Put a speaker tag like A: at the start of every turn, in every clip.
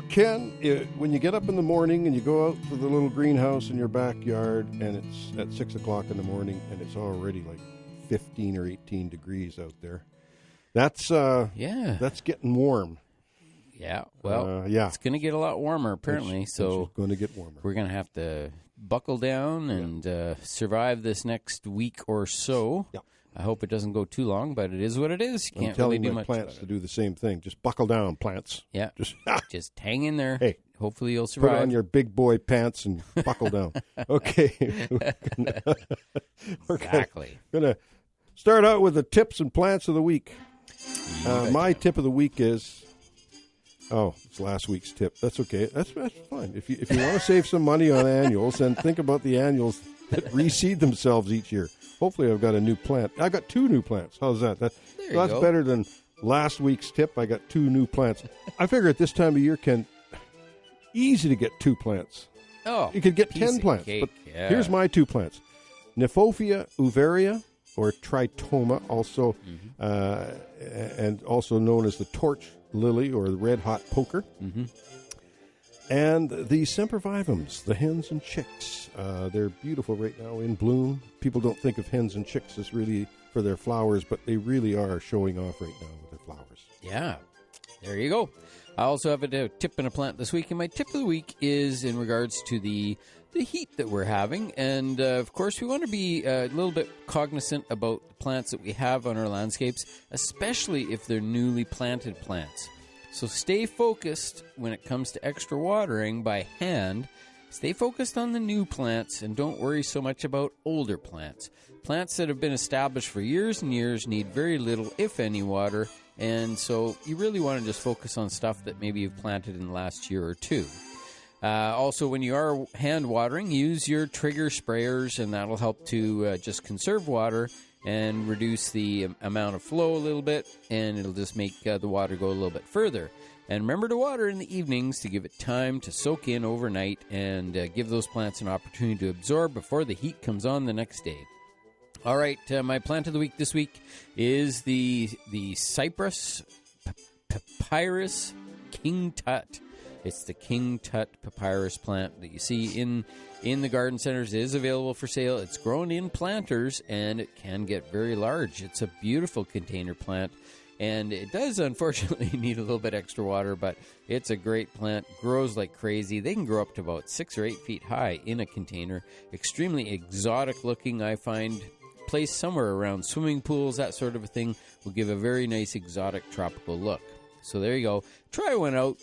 A: Ken, when you get up in the morning and you go out to the little greenhouse in your backyard and it's at 6 o'clock in the morning and it's already like 15 or 18 degrees out there, that's getting warm.
B: Yeah, well, it's going to get a lot warmer apparently, it's
A: going to get warmer.
B: We're going to have to buckle down and survive this next week or so.
A: Yeah.
B: I hope it doesn't go too long, but it is what it is. You can't really do much.
A: I'm telling my plants to do the same thing. Just buckle down, plants.
B: Yeah, just hang in there.
A: Hey,
B: hopefully you'll survive.
A: Put on your big boy pants and buckle down. Okay.
B: Exactly.
A: We're going to start out with the tips and plants of the week. My tip of the week is... Oh, it's last week's tip. That's okay. That's fine. If you want to save some money on annuals, then think about the annuals that reseed themselves each year. Hopefully I've got a new plant. I got 2 new plants. How's that? That's better than last week's tip. I got 2 new plants. I figure at this time of year, Ken, easy to get 2 plants.
B: Oh,
A: you could get 10 plants. But here's my 2 plants. Nymphophia uvaria, or tritoma, also and also known as the torch lily or the red hot poker.
B: Mm-hmm.
A: And the sempervivums, the hens and chicks. They're beautiful right now in bloom. People don't think of hens and chicks as really for their flowers, but they really are showing off right now with their flowers.
B: Yeah, there you go. I also have a tip and a plant this week, and my tip of the week is in regards to the heat that we're having. And, of course, we want to be a little bit cognizant about the plants that we have on our landscapes, especially if they're newly planted plants. So stay focused when it comes to extra watering by hand. Stay focused on the new plants and don't worry so much about older plants. Plants that have been established for years and years need very little, if any, water. And so you really want to just focus on stuff that maybe you've planted in the last year or 2. Also, when you are hand watering, use your trigger sprayers, and that'll help to just conserve water and reduce the amount of flow a little bit, and it'll just make the water go a little bit further. And remember to water in the evenings to give it time to soak in overnight and give those plants an opportunity to absorb before the heat comes on the next day. All right, my plant of the week this week is the Cypress Papyrus King Tut. It's the King Tut papyrus plant that you see in the garden centers. It is available for sale. It's grown in planters, and it can get very large. It's a beautiful container plant, and it does, unfortunately, need a little bit extra water, but it's a great plant. Grows like crazy. They can grow up to about 6 or 8 feet high in a container. Extremely exotic looking, I find. Placed somewhere around swimming pools, that sort of a thing, will give a very nice exotic tropical look. So there you go. Try one out.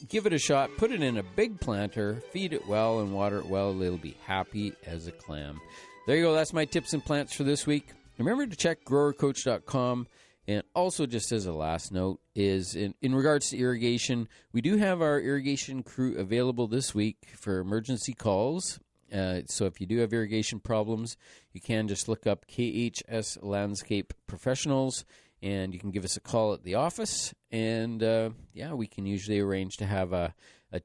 B: Give it a shot, put it in a big planter, feed it well, and water it well. It'll be happy as a clam. There you go. That's my tips and plants for this week. Remember to check growercoach.com. And also, just as a last note, is in regards to irrigation, we do have our irrigation crew available this week for emergency calls. So if you do have irrigation problems, you can just look up KHS Landscape Professionals, and you can give us a call at the office, and we can usually arrange to have a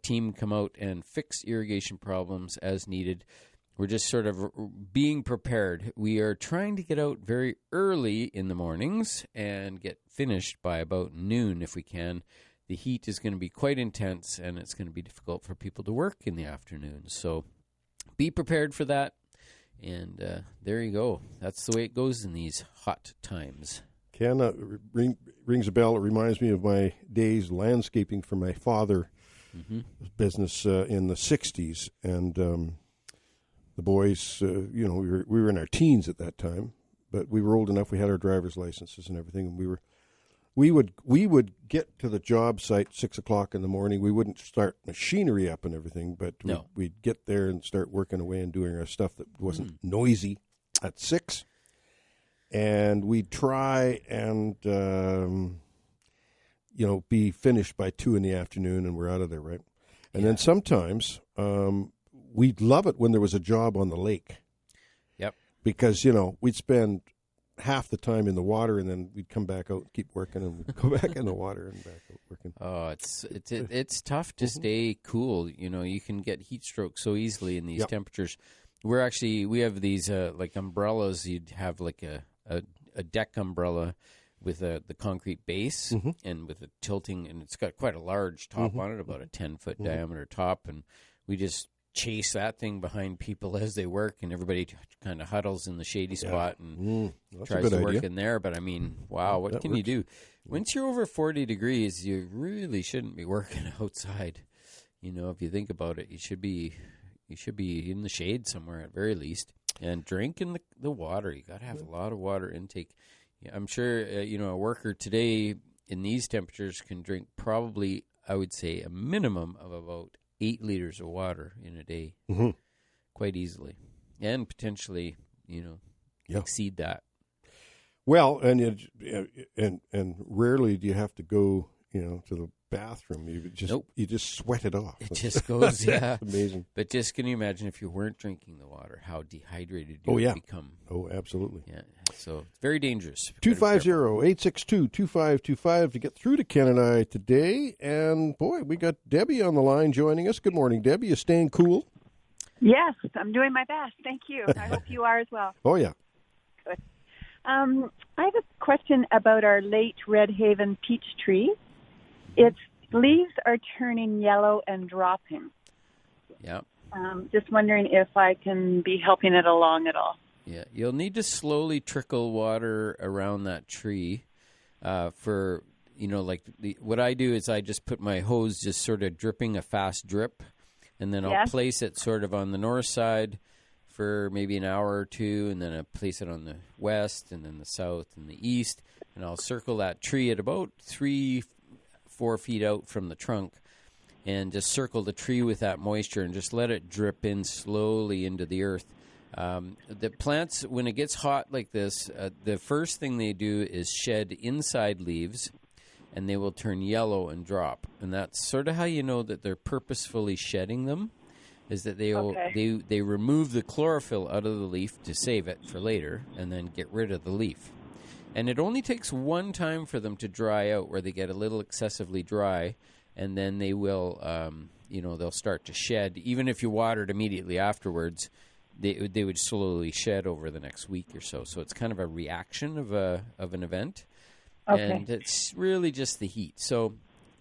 B: team come out and fix irrigation problems as needed. We're just sort of being prepared. We are trying to get out very early in the mornings and get finished by about noon if we can. The heat is going to be quite intense, and it's going to be difficult for people to work in the afternoon. So be prepared for that, and there you go. That's the way it goes in these hot times.
A: Ken, rings a bell. It reminds me of my days landscaping for my father business in the 60s. And the boys, we were in our teens at that time, but we were old enough. We had our driver's licenses and everything. And we would get to the job site 6 o'clock in the morning. We wouldn't start machinery up and everything, but we'd get there and start working away and doing our stuff that wasn't noisy at 6. And we'd try and, be finished by 2 in the afternoon, and we're out of there, right? And then sometimes we'd love it when there was a job on the lake.
B: Yep.
A: Because, we'd spend half the time in the water, and then we'd come back out and keep working, and we'd go back in the water and back out working.
B: Oh, it's tough to stay cool. You can get heat stroke so easily in these temperatures. We have these like umbrellas. You'd have like a deck umbrella with the concrete base and with a tilting, and it's got quite a large top on it, about a 10-foot diameter top, and we just chase that thing behind people as they work, and everybody kind of huddles in the shady spot and tries to work in there. But I mean, wow, what can you do? Once you're over 40 degrees, you really shouldn't be working outside. You know, if you think about it, you should be in the shade somewhere at very least, and drinking the water. You got to have a lot of water intake. Yeah, I'm sure a worker today in these temperatures can drink probably, I would say, a minimum of about 8 liters of water in a day, quite easily, and potentially, exceed that.
A: Well, and rarely do you have to go, to the bathroom. You just sweat it off.
B: It just goes, yeah.
A: Amazing.
B: But just can you imagine if you weren't drinking the water, how dehydrated you would become?
A: Oh, absolutely.
B: Yeah. So it's very dangerous.
A: 250-862-2525 to get through to Ken and I today. And boy, we got Debbie on the line joining us. Good morning, Debbie. You staying cool?
C: Yes, I'm doing my best. Thank you. I hope you are as well.
A: Oh, yeah.
C: Good. I have a question about our late Red Haven peach tree. Its leaves are turning yellow and dropping.
B: Yeah.
C: Just wondering if I can be helping it along at all.
B: Yeah, you'll need to slowly trickle water around that tree what I do is I just put my hose just sort of dripping a fast drip, and then I'll place it sort of on the north side for maybe an hour or two, and then I place it on the west and then the south and the east, and I'll circle that tree at about 3-4 feet out from the trunk, and just circle the tree with that moisture and just let it drip in slowly into the earth. The plants, when it gets hot like this, the first thing they do is shed inside leaves, and they will turn yellow and drop. And that's sort of how you know that they're purposefully shedding them, is that they remove the chlorophyll out of the leaf to save it for later, and then get rid of the leaf. And it only takes one time for them to dry out, where they get a little excessively dry, and then they will, they'll start to shed. Even if you watered immediately afterwards, they would slowly shed over the next week or so. So it's kind of a reaction of an event, and it's really just the heat. So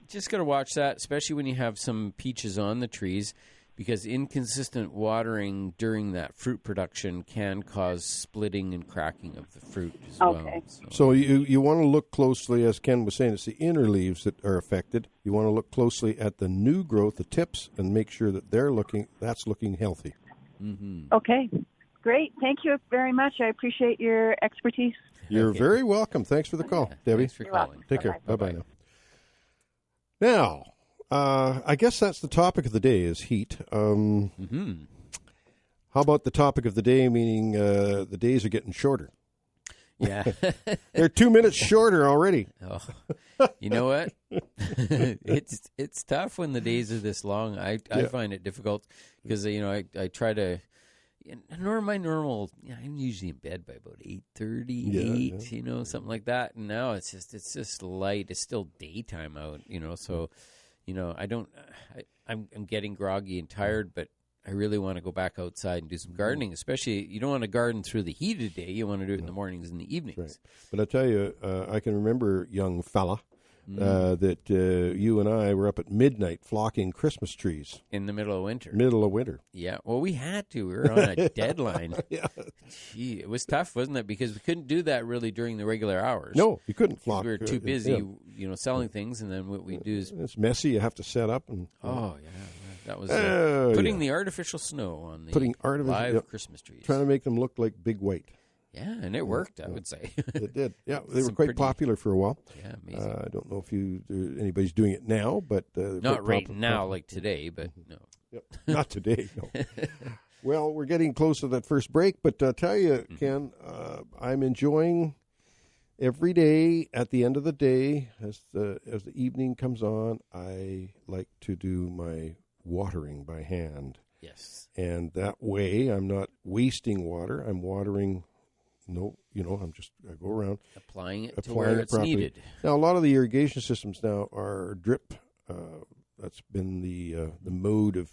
B: just got to watch that, especially when you have some peaches on the trees, because inconsistent watering during that fruit production can cause splitting and cracking of the fruit as well.
A: So you want to look closely, as Ken was saying, it's the inner leaves that are affected. You want to look closely at the new growth, the tips, and make sure that that's looking healthy.
B: Mm-hmm.
C: Okay, great. Thank you very much. I appreciate your expertise.
A: You're very welcome. Thanks for the call, Debbie.
B: Thanks for calling.
A: Take care. Bye-bye now. I guess that's the topic of the day is heat. How about the topic of the day, meaning the days are getting shorter?
B: Yeah.
A: They're 2 minutes shorter already.
B: Oh, you know what? It's tough when the days are this long. I find it difficult because, I try to, my normal, I'm usually in bed by about 8:30, something like that. And now it's just light. It's still daytime out, so, I'm getting groggy and tired, but I really want to go back outside and do some gardening, especially you don't want to garden through the heat of the day. You want to do it in the mornings and the evenings.
A: Right. But I tell you, I can remember, young fella, that you and I were up at midnight flocking Christmas trees.
B: In the middle of winter.
A: Yeah.
B: Well, we had to. We were on a deadline.
A: Yeah.
B: Gee, it was tough, wasn't it? Because we couldn't do that really during the regular hours.
A: No, you couldn't flock.
B: We were too busy, selling things, and then what we do is...
A: It's messy. You have to set up. And
B: Oh, yeah. That was putting the artificial snow on the live Christmas trees.
A: Trying to make them look like big white.
B: Yeah, and it worked, I would say.
A: It did. Yeah, they were quite popular for a while.
B: Yeah, amazing.
A: I don't know if anybody's doing it now, but...
B: Not right now, like today, but no.
A: Yep. Not today, no. Well, we're getting close to that first break, but I'll tell you, Ken, I'm enjoying every day, at the end of the day, as the evening comes on, I like to do my watering by hand.
B: Yes.
A: And that way I'm not wasting water. I'm watering, I go around.
B: Applying it to where it's needed.
A: Now, a lot of the irrigation systems now are drip. That's been the mode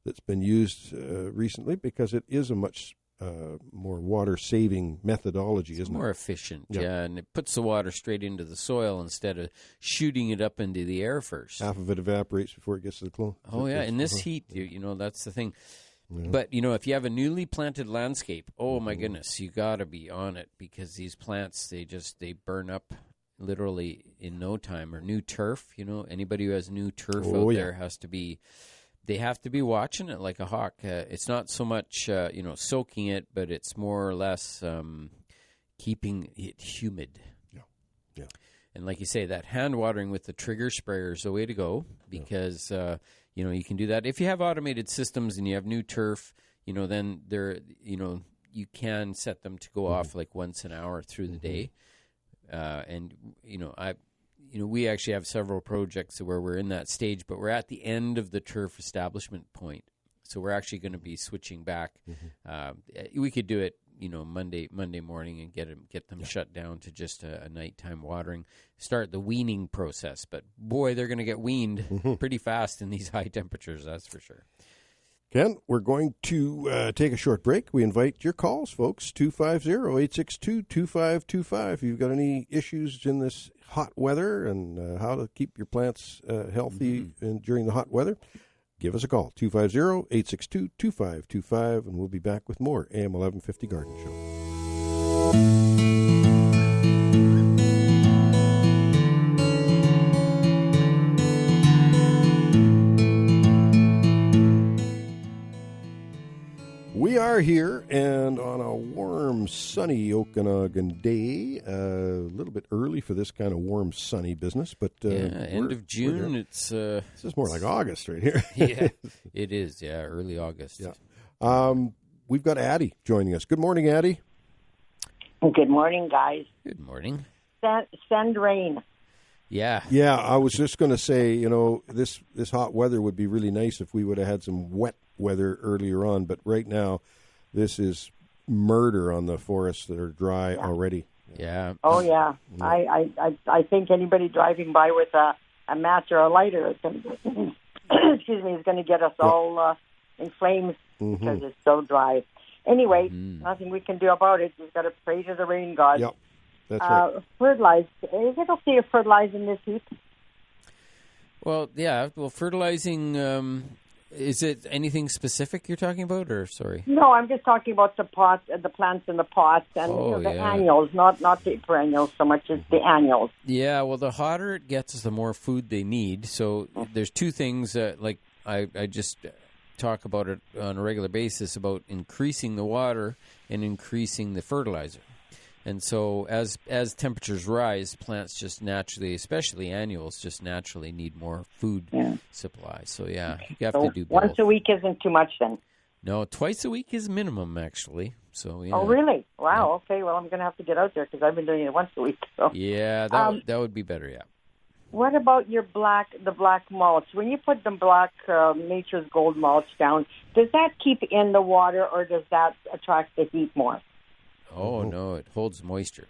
A: that's been used recently because it is a much more water-saving methodology, isn't it?
B: More efficient, yeah, and it puts the water straight into the soil instead of shooting it up into the air first.
A: Half of it evaporates before it gets to the clone.
B: Oh, yeah, in this heat, that's the thing. Yeah. But, if you have a newly planted landscape, oh, my goodness, you got to be on it because these plants, they burn up literally in no time. Or new turf, anybody who has new turf there they have to be watching it like a hawk. It's not so much, soaking it, but it's more or less keeping it humid.
A: Yeah.
B: And like you say, that hand watering with the trigger sprayer is the way to go because, you can do that. If you have automated systems and you have new turf, then you can set them to go off like once an hour through the day. We actually have several projects where we're in that stage, but we're at the end of the turf establishment point. So we're actually going to be switching back. We could do it, Monday morning and get them shut down to just a nighttime watering. Start the weaning process, but boy, they're going to get weaned pretty fast in these high temperatures. That's for sure.
A: Ken, we're going to take a short break. We invite your calls, folks, 250-862-2525. If you've got any issues in this hot weather and how to keep your plants healthy during the hot weather, give us a call, 250-862-2525, and we'll be back with more AM 1150 Garden Show. We are here, and on a warm, sunny Okanagan day, a little bit early for this kind of warm, sunny business, but
B: end of June. This
A: is more like August right here.
B: Yeah, it is. Yeah, early August.
A: Yeah, we've got Addie joining us. Good morning, Addie.
D: Good morning, guys.
B: Good morning.
D: Send rain.
B: Yeah.
A: Yeah, I was just going to say, this hot weather would be really nice if we would have had some wet weather earlier on, but right now this is murder on the forests that are dry already.
B: Yeah.
D: Oh yeah. I think anybody driving by with a match or a lighter is going to is going to get us all in flames because it's so dry. Anyway, nothing we can do about it. We've got to pray to the rain god.
A: Yep. That's right.
D: Fertilize. Is it okay to fertilize in this heat?
B: Well, yeah. Well, fertilizing. Is it anything specific you're talking about, or sorry?
D: No, I'm just talking about the pots, the plants in the pots, and the annuals, not the perennials so much as the annuals.
B: Yeah, well, the hotter it gets, the more food they need. So there's two things that, like, I just talk about it on a regular basis about increasing the water and increasing the fertilizer. And so as temperatures rise, plants just naturally, especially annuals, just naturally need more food supply. So, you have to do both.
D: Once a week isn't too much then?
B: No, twice a week is minimum, actually. So,
D: Oh, really? Wow, okay. Well, I'm going to have to get out there because I've been doing it once a week. So.
B: Yeah, that would be better, yeah.
D: What about the black mulch? When you put the black Nature's Gold mulch down, does that keep in the water or does that attract the heat more?
B: Oh, no, it holds moisture.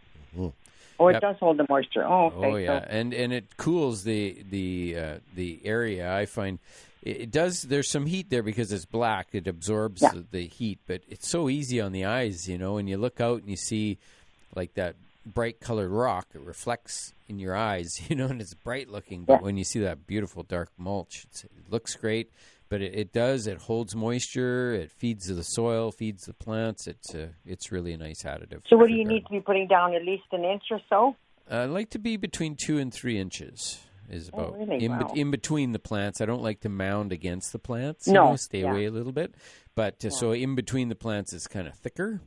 D: Oh, it does hold the moisture. Oh, okay.
B: Oh, yeah, and it cools the area. I find it does. There's some heat there because it's black. It absorbs the heat, but it's so easy on the eyes, when you look out and you see like that bright colored rock, it reflects in your eyes, and it's bright looking. But when you see that beautiful dark mulch, it looks great. But it holds moisture, it feeds the soil, feeds the plants. It's really a nice additive.
D: So what do you need to be putting down, at least an inch or so?
B: I like to be between 2 and 3 inches is about
D: really?
B: in between the plants. I don't like to mound against the plants. Stay away a little bit. But so in between the plants is kind of thicker,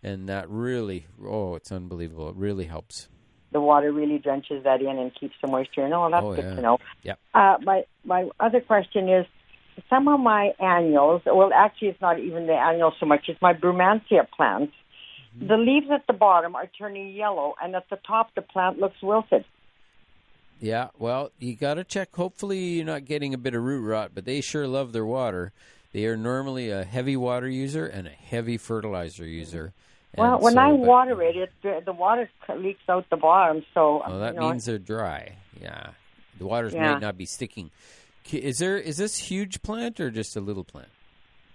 B: and that really, it's unbelievable. It really helps.
D: The water really drenches that in and keeps the moisture in. Oh, that's good to know.
B: Yeah.
D: My other question is, some of my annuals, well, actually it's not even the annuals so much, it's my Brumansia plants. Mm-hmm. The leaves at the bottom are turning yellow, and at the top the plant looks wilted.
B: Yeah, well, you got to check. Hopefully you're not getting a bit of root rot, but they sure love their water. They are normally a heavy water user and a heavy fertilizer user.
D: Well, when I water it, the water leaks out the bottom. So
B: that means they're dry. Yeah, the waters might not be sticking. Is this huge plant or just a little plant?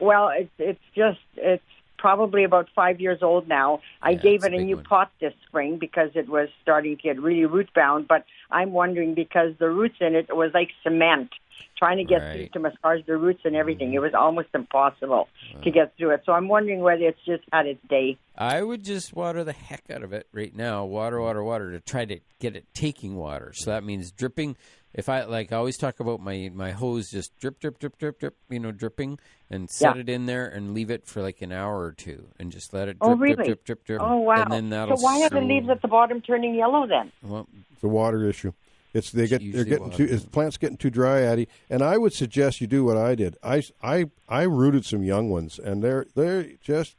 D: Well, it's probably about 5 years old now. I
B: Yeah,
D: gave
B: it's
D: it
B: a
D: a
B: big
D: new
B: one.
D: pot this spring because it was starting to get really root bound. But I'm wondering because the roots in it was like cement. Trying to get through to massage the roots and everything. It was almost impossible to get through it. So I'm wondering whether it's just had its day.
B: I would just water the heck out of it right now. Water to try to get it taking water. So that means dripping. If I always talk about my hose, just drip, dripping, and set it in there and leave it for like an hour or two, and just let it drip, drip.
D: Oh, wow.
B: And then that'll
D: so why are the leaves at the bottom turning yellow then?
B: Well,
A: It's a water issue. They're getting
B: water.
A: too. Plants getting too dry, Addie. And I would suggest you do what I did. I rooted some young ones, and they're just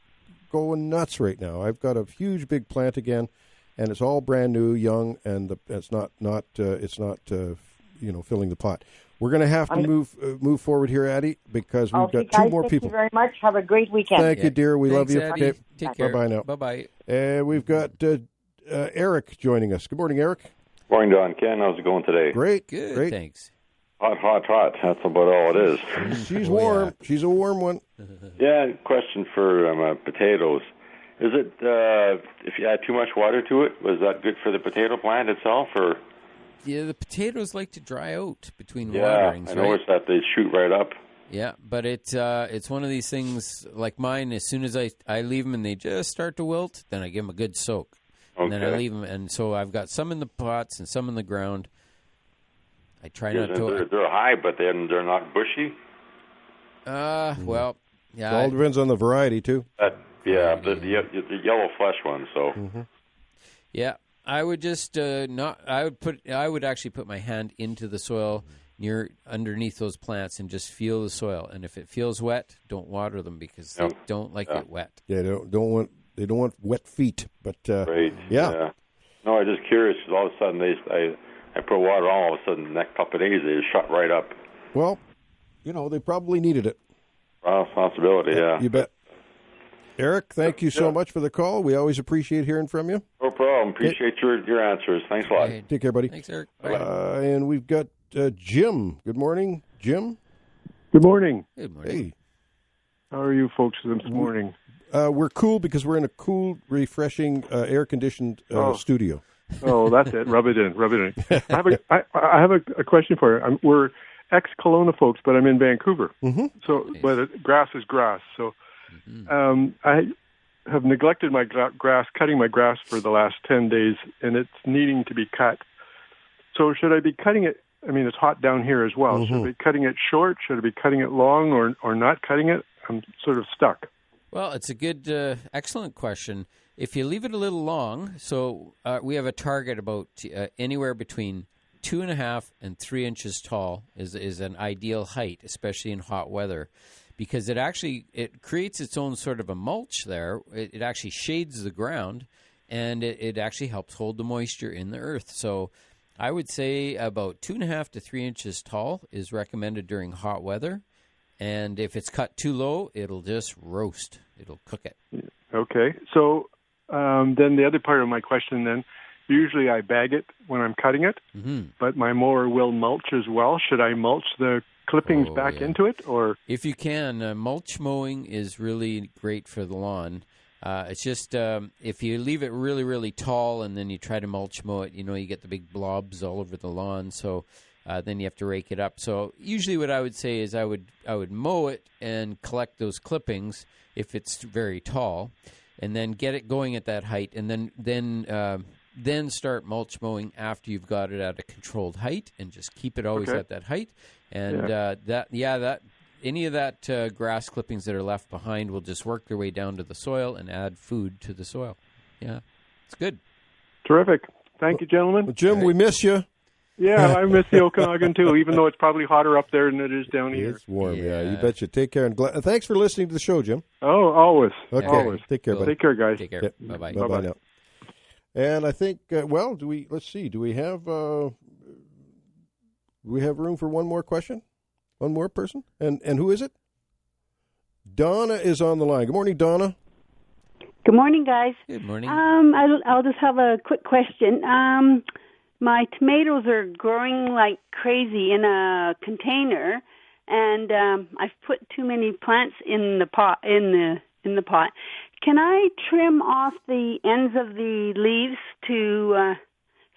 A: going nuts right now. I've got a huge big plant again, and it's all brand new, young, and it's not filling the pot. We're going to have to move forward here, Addie, because we've got two more people.
D: Thank you very much. Have a great weekend.
A: Thank you, dear. We love you.
B: Addie.
A: Okay.
B: Take care.
A: Bye now.
B: Bye.
A: And we've got Eric joining us. Good morning, Eric.
E: Morning, Don. Ken, how's it going today?
A: Great.
B: Good.
A: Great.
B: Thanks.
E: Hot. That's about all it is.
A: She's warm. Yeah. She's a warm one.
E: Yeah, question for potatoes. Is it, if you add too much water to it, was that good for the potato plant itself? Or?
B: Yeah, the potatoes like to dry out between
E: Yeah,
B: waterings,
E: I noticed that they shoot right up.
B: Yeah, but it's one of these things like mine. As soon as I leave them and they just start to wilt, then I give them a good soak.
E: Okay.
B: And then I leave them, and so I've got some in the pots and some in the ground. I try not to.
E: They're high, but then they're not bushy.
B: Well, yeah.
A: It all depends on the variety too.
E: The yellow flesh one. So.
A: Mm-hmm.
B: Yeah, I would just not. I would actually put my hand into the soil underneath those plants and just feel the soil. And if it feels wet, don't water them because they don't like it wet.
A: Yeah, they don't want wet feet. But
E: right.
A: Yeah.
E: No, I'm just curious because all of a sudden I put water on. All of a sudden, the next couple of days they shot right up.
A: Well, they probably needed it.
E: Possibility, yeah.
A: You bet. Eric, thank you so much for the call. We always appreciate hearing from you.
E: No problem. Appreciate your answers. Thanks a lot.
A: Take care, buddy.
B: Thanks, Eric.
A: And we've got Jim. Good morning, Jim.
F: Good morning.
B: Good morning.
A: Hey.
F: How are you folks this morning?
A: We're cool because we're in a cool, refreshing, air-conditioned studio.
F: Oh, that's it. Rub it in. I have a question for you. We're ex-Kelowna folks, but I'm in Vancouver.
A: Mm-hmm.
F: So, but grass is grass. So, I have neglected my cutting my grass for the last 10 days, and it's needing to be cut. So, should I be cutting it? I mean, it's hot down here as well.
A: Mm-hmm.
F: Should I be cutting it short? Should I be cutting it long, or not cutting it? I'm sort of stuck.
B: Well, it's a good, excellent question. If you leave it a little long, so we have a target about anywhere between 2.5 and 3 inches tall is an ideal height, especially in hot weather, because it creates its own sort of a mulch there. It actually shades the ground, and it actually helps hold the moisture in the earth. So I would say about 2.5 to 3 inches tall is recommended during hot weather. And if it's cut too low, it'll just roast. It'll cook it.
F: Okay. So then the other part of my question then, usually I bag it when I'm cutting it, but my mower will mulch as well. Should I mulch the clippings back into it? Or
B: if you can, mulch mowing is really great for the lawn. It's just if you leave it really, really tall and then you try to mulch mow it, you get the big blobs all over the lawn. So then you have to rake it up. So usually what I would say is I would mow it and collect those clippings if it's very tall, and then get it going at that height, and then start mulch mowing after you've got it at a controlled height, and just keep it always at that height. And any of that grass clippings that are left behind will just work their way down to the soil and add food to the soil. Yeah, it's good.
F: Terrific. Thank you, gentlemen.
A: Well, Jim, we miss you.
F: Yeah, I miss the Okanagan too, even though it's probably hotter up there than it is down here.
A: It's warm, yeah. You betcha. Take care. And thanks for listening to the show, Jim.
F: Oh, always.
A: Okay.
F: Always.
A: Take care, buddy.
F: Take care, guys.
B: Take care.
A: Yep.
B: Bye-bye.
A: Bye-bye now. And I think, let's see. Do we have room for one more question? One more person? And who is it? Donna is on the line. Good morning, Donna.
G: Good morning, guys.
B: Good morning.
G: I'll just have a quick question. My tomatoes are growing like crazy in a container, and I've put too many plants in the pot in in the pot. Can I trim off the ends of the leaves to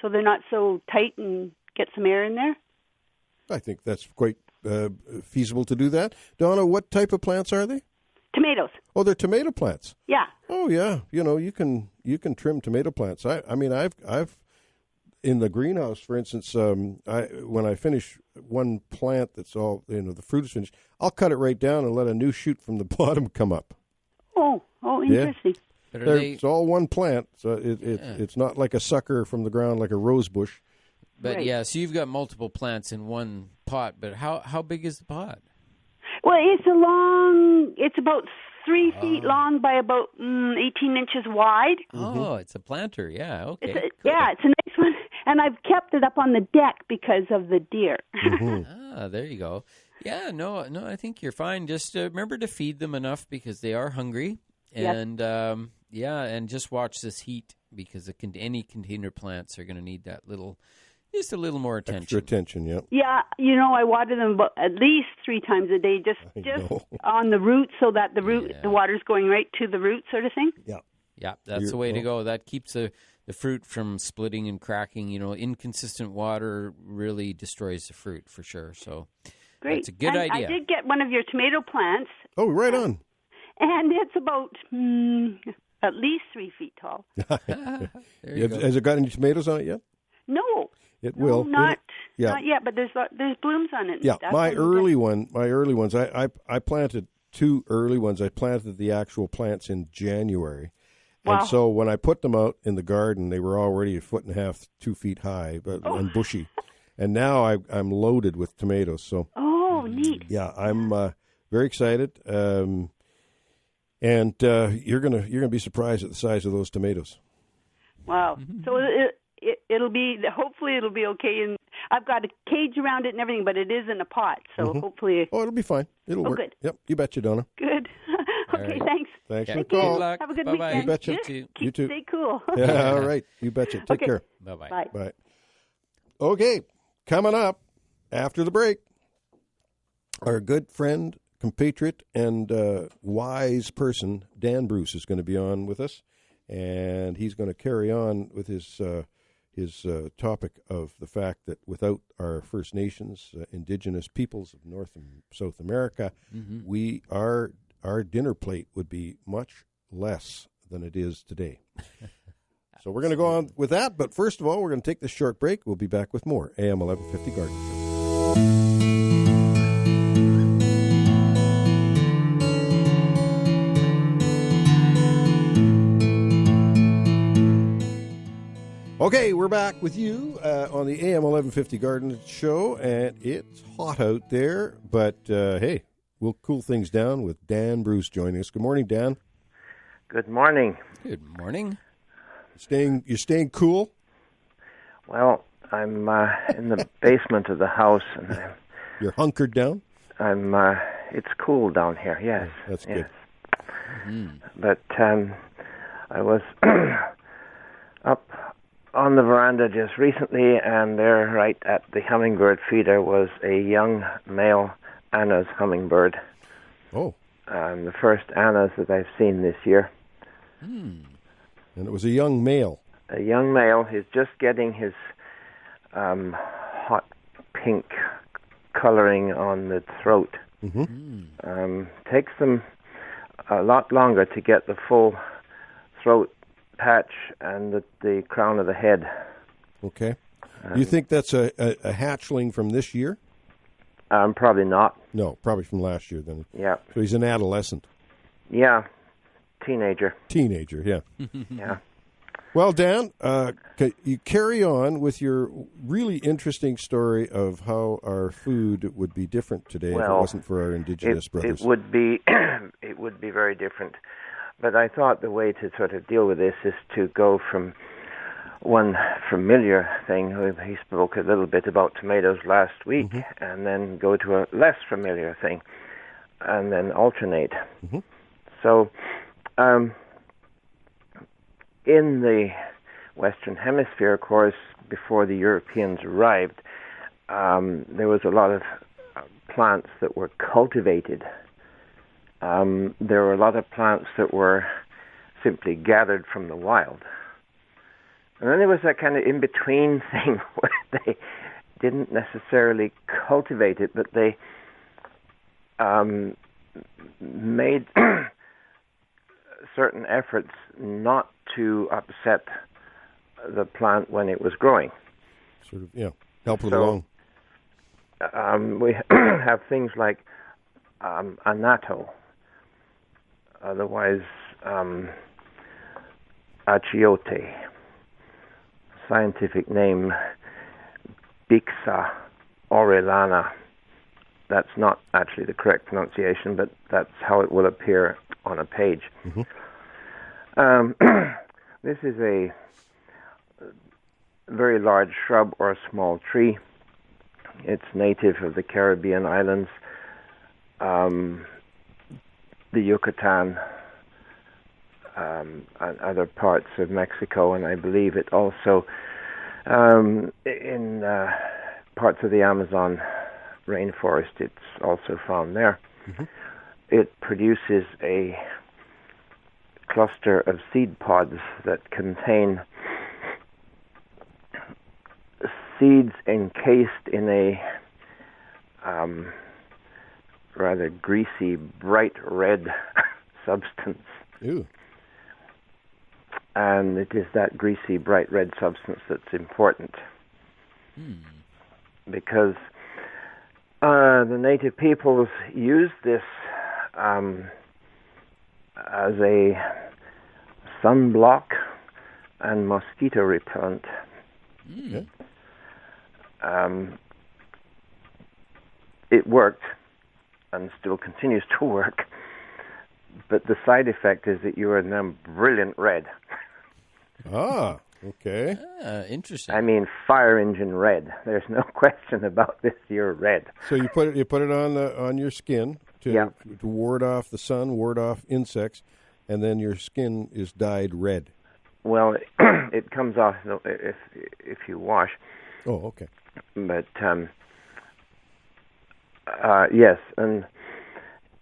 G: so they're not so tight and get some air in there?
A: I think that's quite feasible to do that. Donna, what type of plants are they?
G: Tomatoes.
A: Oh, they're tomato plants.
G: Yeah.
A: Oh, yeah. You can trim tomato plants. I mean, I've in the greenhouse, for instance, when I finish one plant that's all, the fruit is finished, I'll cut it right down and let a new shoot from the bottom come up.
G: Oh, interesting.
A: Yeah. It's all one plant, so it's not like a sucker from the ground like a rose bush.
B: But
G: right.
B: yeah, so you've got multiple plants in one pot, but how big is the pot?
G: Well, it's about 3 feet long by about 18 inches wide.
B: Oh, it's a planter, yeah, okay.
G: Cool. Yeah, it's a nice one. And I've kept it up on the deck because of the deer.
B: There you go. Yeah, no, I think you're fine. Just remember to feed them enough because they are hungry. And, and just watch this heat because any container plants are going to need that just a little more attention.
A: Extra attention, yeah.
G: Yeah, I water them at least 3 times a day, just on the root, so that the water's going right to the root, sort of thing.
B: Yeah, that's the way to go. That keeps the fruit from splitting and cracking. Inconsistent water really destroys the fruit for sure. So
G: great.
B: That's a good idea.
G: I did get one of your tomato plants.
A: Oh, right on.
G: And it's about at least 3 feet tall.
A: Has it got any tomatoes on it yet?
G: No.
A: It will.
G: Not yet, but there's blooms on it.
A: Yeah, my early ones, I planted 2 early ones. I planted the actual plants in January.
G: Wow.
A: And so when I put them out in the garden, they were already 1.5 feet, 2 feet high and bushy. And now I'm loaded with tomatoes. So
G: neat.
A: Yeah, I'm very excited. And you're gonna be surprised at the size of those tomatoes.
G: Wow. So hopefully it'll be okay. And I've got a cage around it and everything, but it is in a pot, so hopefully.
A: Oh, it'll be fine. It'll work.
G: Good.
A: Yep, you betcha, Donna.
G: Good. Okay,
B: right.
G: thanks.
A: Thanks for the call.
B: Good luck.
G: Have a good
B: Bye-bye.
G: weekend.
A: You betcha.
G: You too. Stay cool.
A: Yeah, all right. You betcha. Take care.
B: Bye-bye.
G: Bye.
A: Bye. Okay, coming up after the break, our good friend, compatriot, and wise person, Dan Bruce, is going to be on with us, and he's going to carry on with his topic of the fact that without our First Nations, indigenous peoples of North and South America, our dinner plate would be much less than it is today. So we're going to go on with that, but first of all, we're going to take this short break. We'll be back with more AM 1150 Garden Show. Okay, we're back with you on the AM 1150 Garden Show, and it's hot out there, but hey, we'll cool things down with Dan Bruce joining us. Good morning, Dan.
H: Good morning.
B: Good morning.
A: You're staying cool?
H: Well, I'm in the basement of the house, and
A: you're hunkered down.
H: It's cool down here. Yes,
A: that's good.
H: But I was up on the veranda just recently, and there, right at the hummingbird feeder, was a young male Anna's hummingbird.
A: Oh,
H: the first Anna's that I've seen this year.
A: And it was a young male.
H: A young male. He's just getting his hot pink coloring on the throat. Takes them a lot longer to get the full throat patch and the crown of the head.
A: Okay. Do you think that's a hatchling from this year?
H: Probably not.
A: No, probably from last year then.
H: Yeah.
A: So he's an adolescent.
H: Yeah. Teenager,
A: yeah.
H: Yeah.
A: Well, Dan, you carry on with your really interesting story of how our food would be different today if it wasn't for our indigenous brothers.
H: It would be very different. But I thought the way to sort of deal with this is to go from one familiar thing. He spoke a little bit about tomatoes last week, and then go to a less familiar thing, and then alternate. So, in the Western Hemisphere, of course, before the Europeans arrived, there was a lot of plants that were cultivated there were a lot of plants that were simply gathered from the wild. And then there was that kind of in-between thing where they didn't necessarily cultivate it, but they made certain efforts not to upset the plant when it was growing.
A: Sort of, help it along.
H: We have things like annatto, otherwise achiote, scientific name Bixa orellana. That's not actually the correct pronunciation, but that's how it will appear on a page. This is a very large shrub or a small tree. It's native of the Caribbean islands, the Yucatan, and other parts of Mexico, and I believe it also in parts of the Amazon rainforest. It's also found there. It produces a cluster of seed pods that contain seeds encased in a rather greasy, bright red substance.
A: Ew.
H: And it is that greasy, bright red substance that's important. Because the native peoples used this as a sunblock and mosquito repellent. It worked and still continues to work, but the side effect is that you are now brilliant red.
A: Okay.
B: Interesting.
H: I mean, fire engine red. There's no question about this. You're red.
A: So you put it on your skin to ward off the sun, ward off insects, and then your skin is dyed red.
H: Well, it comes off if you wash.
A: Oh, okay.
H: But yes, and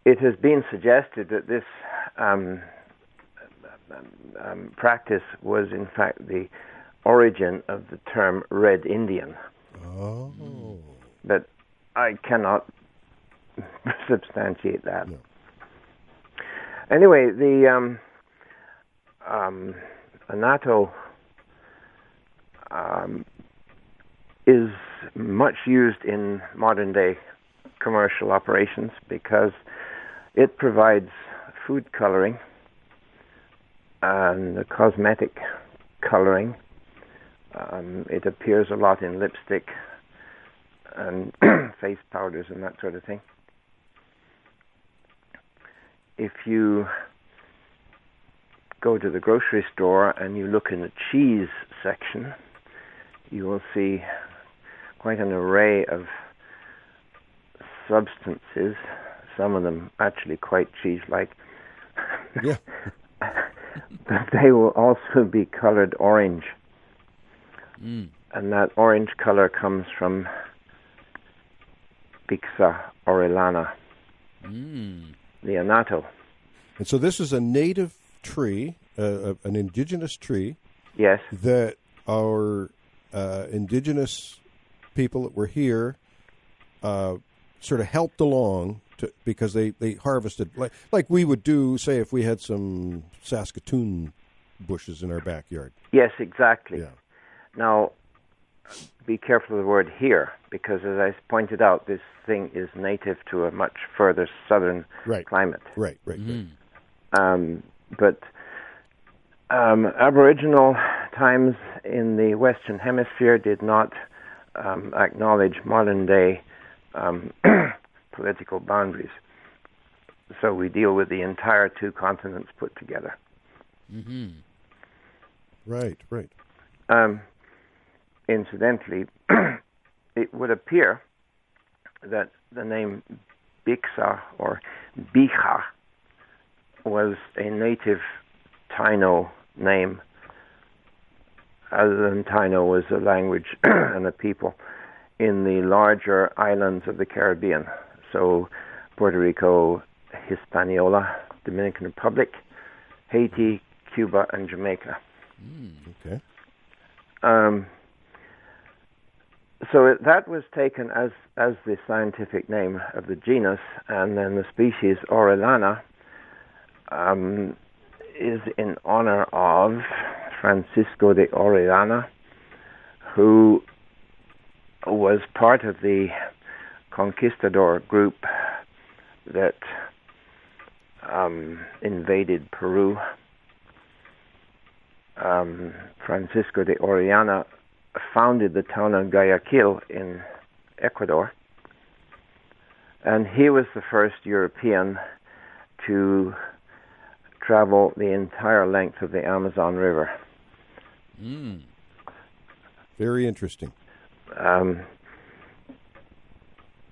H: it has been suggested that this practice was in fact the origin of the term Red Indian.
A: Oh.
H: But I cannot substantiate that.
A: No.
H: Anyway, the annatto is much used in modern day commercial operations because it provides food coloring and cosmetic coloring. It appears a lot in lipstick and face powders and that sort of thing. If you go to the grocery store and you look in the cheese section, you will see quite an array of substances, some of them actually quite cheese-like.
A: Yeah.
H: But they will also be colored orange. And that orange color comes from Bixa orellana, the annatto.
A: And so this is a native tree, an indigenous tree.
H: Yes.
A: That our indigenous people that were here sort of helped along because they harvested like we would do, say, if we had some Saskatoon bushes in our backyard.
H: Yes, exactly.
A: Yeah.
H: Now, be careful of the word here, because as I pointed out, this thing is native to a much further southern climate.
A: Right.
H: But Aboriginal times in the Western Hemisphere did not acknowledge modern-day political boundaries. So we deal with the entire two continents put together.
A: Right.
H: Incidentally, it would appear that the name Bixa or Bija was a native Taino name, other than Taino was a language and a people in the larger islands of the Caribbean. So Puerto Rico, Hispaniola, Dominican Republic, Haiti, Cuba, and Jamaica.
A: Okay.
H: So that was taken as the scientific name of the genus, and then the species Orellana is in honor of Francisco de Orellana, who was part of the conquistador group that invaded Peru. Francisco de Orellana founded the town of Guayaquil in Ecuador, and he was the first European to travel the entire length of the Amazon River.
A: Very interesting.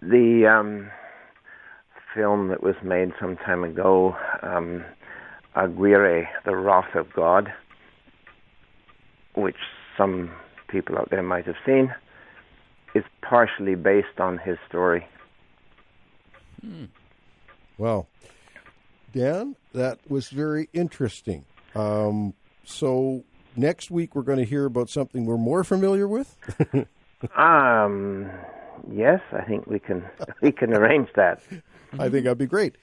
H: The film that was made some time ago, Aguirre, The Wrath of God, which some people out there might have seen, is partially based on his story.
A: Well, Dan, that was very interesting. So next week we're going to hear about something we're more familiar with?
H: Yes, I think we can arrange that.
A: I think that'd be great.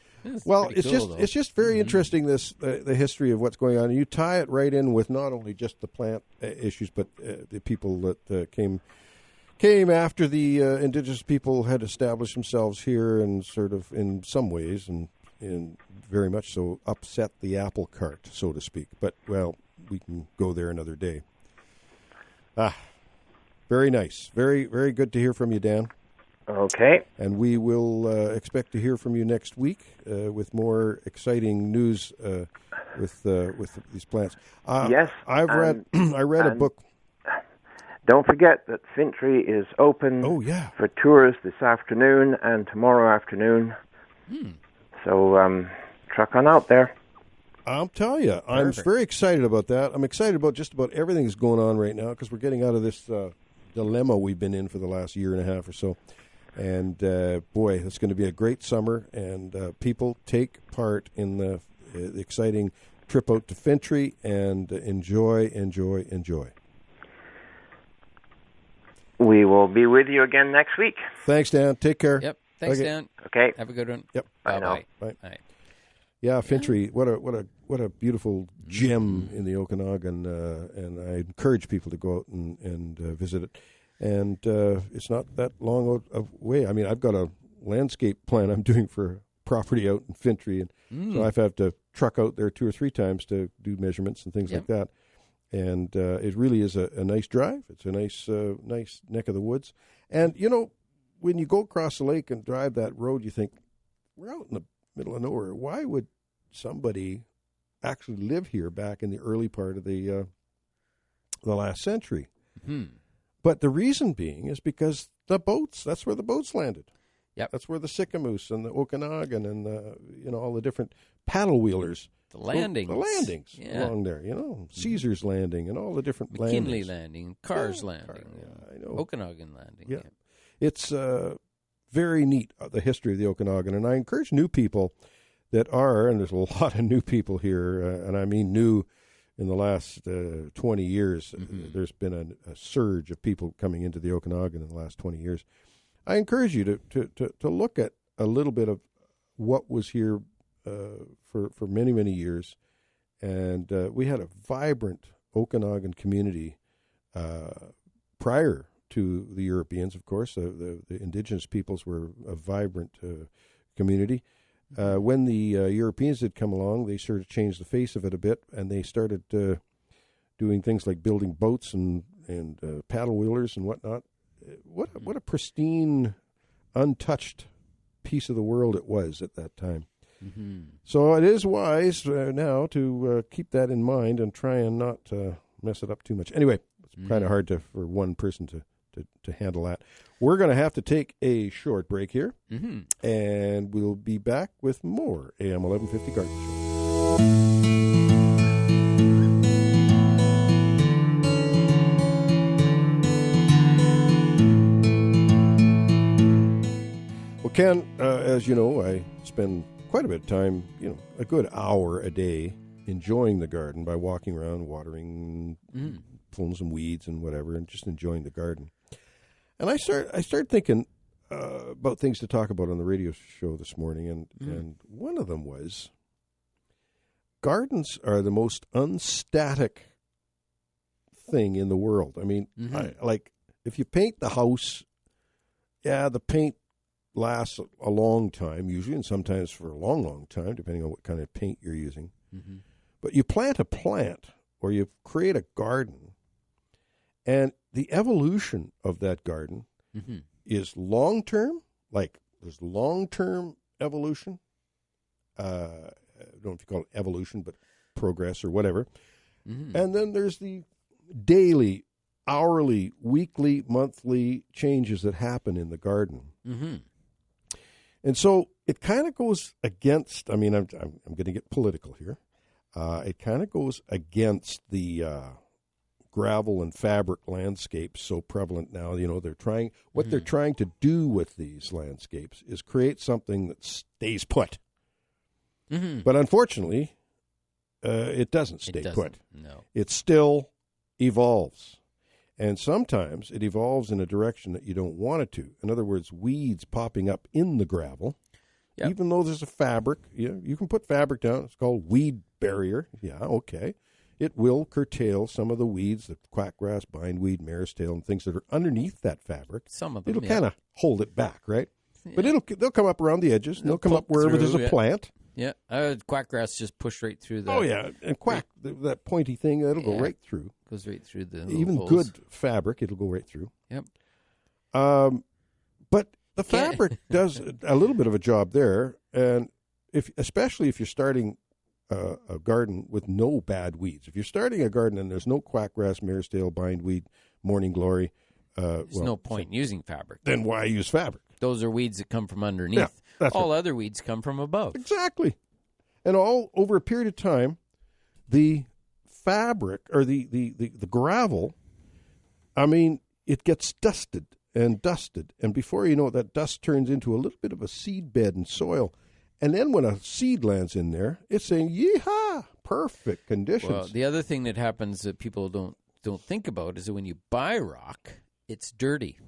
A: Well, it's cool, it's just very interesting, this the history of what's going on. And you tie it right in with not only just the plant issues, but the people that came after the indigenous people had established themselves here, and sort of in some ways and very much so upset the apple cart, so to speak. But well, we can go there another day. Very nice, very very good to hear from you, Dan.
H: Okay.
A: And we will expect to hear from you next week with more exciting news with these plants.
H: Yes.
A: I read a book.
H: Don't forget that Fintry is open for tours this afternoon and tomorrow afternoon. So truck on out there.
A: I'll tell you, I'm very excited about that. I'm excited about just about everything that's going on right now, because we're getting out of this dilemma we've been in for the last year and a half or so. And, boy, it's going to be a great summer, and people take part in the exciting trip out to Fintry, and enjoy.
H: We will be with you again next week.
A: Thanks, Dan. Take care.
B: Yep. Thanks, Dan.
H: Okay.
B: Have a good one.
A: Yep.
H: Bye now.
A: Bye. Yeah, Fintry, what a beautiful gem in the Okanagan, and I encourage people to go out and visit it. And it's not that long away. I mean, I've got a landscape plan I'm doing for property out in Fintry, and so I've had to truck out there 2 or 3 times to do measurements and things like that. And it really is a nice drive. It's a nice neck of the woods. And, you know, when you go across the lake and drive that road, you think, we're out in the middle of nowhere. Why would somebody actually live here back in the early part of the last century? But the reason being is because that's where the boats landed.
B: Yep.
A: That's where the Sicamous and the Okanagan and all the different paddle wheelers.
B: The landings
A: along there, Caesar's Landing and all the different
B: McKinley
A: landings.
B: Landing, Cars Landing,
A: I know.
B: Okanagan Landing.
A: Yeah. It's very neat, the history of the Okanagan, and I encourage new people that are, and there's a lot of new people here, and I mean new in the last 20 years. There's been a surge of people coming into the Okanagan in the last 20 years. I encourage you to look at a little bit of what was here for many, many years. And we had a vibrant Okanagan community prior to the Europeans, of course. The indigenous peoples were a vibrant community. When the Europeans had come along, they sort of changed the face of it a bit, and they started doing things like building boats and paddle wheelers and whatnot. What a pristine, untouched piece of the world it was at that time. So it is wise now to keep that in mind and try and not mess it up too much. Anyway, it's kind of hard for one person to handle that. We're going to have to take a short break here, and we'll be back with more AM 1150 Garden Show. Well, Ken, as you know, I spend quite a bit of time, a good hour a day, enjoying the garden by walking around, watering, pulling some weeds and whatever, and just enjoying the garden. And I started thinking about things to talk about on the radio show this morning, and one of them was gardens are the most unstatic thing in the world. I mean, if you paint the house, the paint lasts a long time usually, and sometimes for a long, long time, depending on what kind of paint you're using. Mm-hmm. But you plant a plant or you create a garden, and the evolution of that garden is long-term. Like, there's long-term evolution. I don't know if you call it evolution, but progress or whatever. Mm-hmm. And then there's the daily, hourly, weekly, monthly changes that happen in the garden. Mm-hmm. And so it kind of goes against, I'm going to get political here. It kind of goes against the gravel and fabric landscapes so prevalent now. They're trying to do with these landscapes is create something that stays put. Mm-hmm. But unfortunately, it doesn't stay put.
B: No.
A: It still evolves. And sometimes it evolves in a direction that you don't want it to. In other words, weeds popping up in the gravel. Yep. Even though there's a fabric, you can put fabric down. It's called weed barrier. Yeah, okay. It will curtail some of the weeds, the quackgrass, bindweed, mare's tail, and things that are underneath that fabric.
B: Some of them,
A: it'll kind of hold it back, right? Yeah. But they'll come up around the edges. And they'll come up wherever there's a plant.
B: Yeah, quackgrass just pushed right through the...
A: Oh, yeah, and that pointy thing, that'll go right through.
B: Goes right through the
A: even
B: holes.
A: Good fabric, it'll go right through.
B: Yep.
A: But the fabric does a little bit of a job there, and especially if you're starting a garden with no bad weeds. If you're starting a garden and there's no quackgrass, mare's tail, bindweed, morning glory...
B: there's no point in using fabric.
A: Then why use fabric?
B: Those are weeds that come from underneath. Yeah, all other weeds come from above.
A: Exactly. And all over a period of time, the fabric or the gravel, it gets dusted. And before you know it, that dust turns into a little bit of a seed bed and soil. And then when a seed lands in there, it's saying, yeehaw, perfect conditions.
B: Well, the other thing that happens that people don't think about is that when you buy rock, it's dirty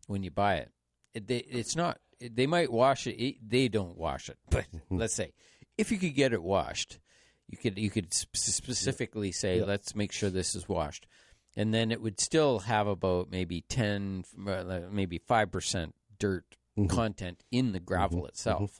B: when you buy it. It's not. They might wash it. They don't wash it. But let's say if you could get it washed, you could specifically say, let's make sure this is washed. And then it would still have about maybe 5% dirt content in the gravel itself.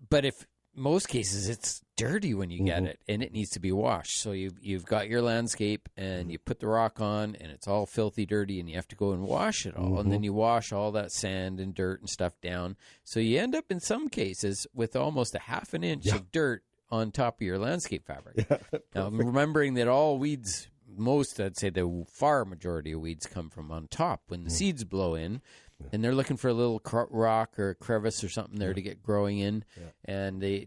B: But if most cases it's dirty when you get it, and it needs to be washed. So you've got your landscape, and you put the rock on, and it's all filthy dirty, and you have to go and wash it all. And then you wash all that sand and dirt and stuff down. So you end up in some cases with almost a half an inch of dirt on top of your landscape fabric. Yeah, now, remembering that all weeds, I'd say the far majority of weeds come from on top when the seeds blow in. And they're looking for a little rock or a crevice or something there to get growing in. Yeah. And I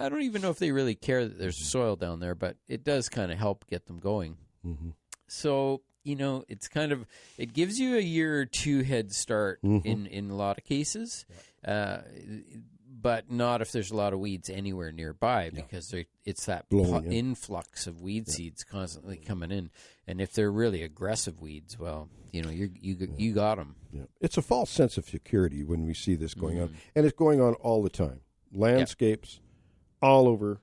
B: don't even know if they really care that there's soil down there, but it does kind of help get them going. Mm-hmm. So, it's kind of, it gives you a year or two head start in a lot of cases. Yeah. But not if there's a lot of weeds anywhere nearby because it's that influx of weed seeds constantly coming in. And if they're really aggressive weeds, well, you got them.
A: Yeah. It's a false sense of security when we see this going on. And it's going on all the time. Landscapes all over.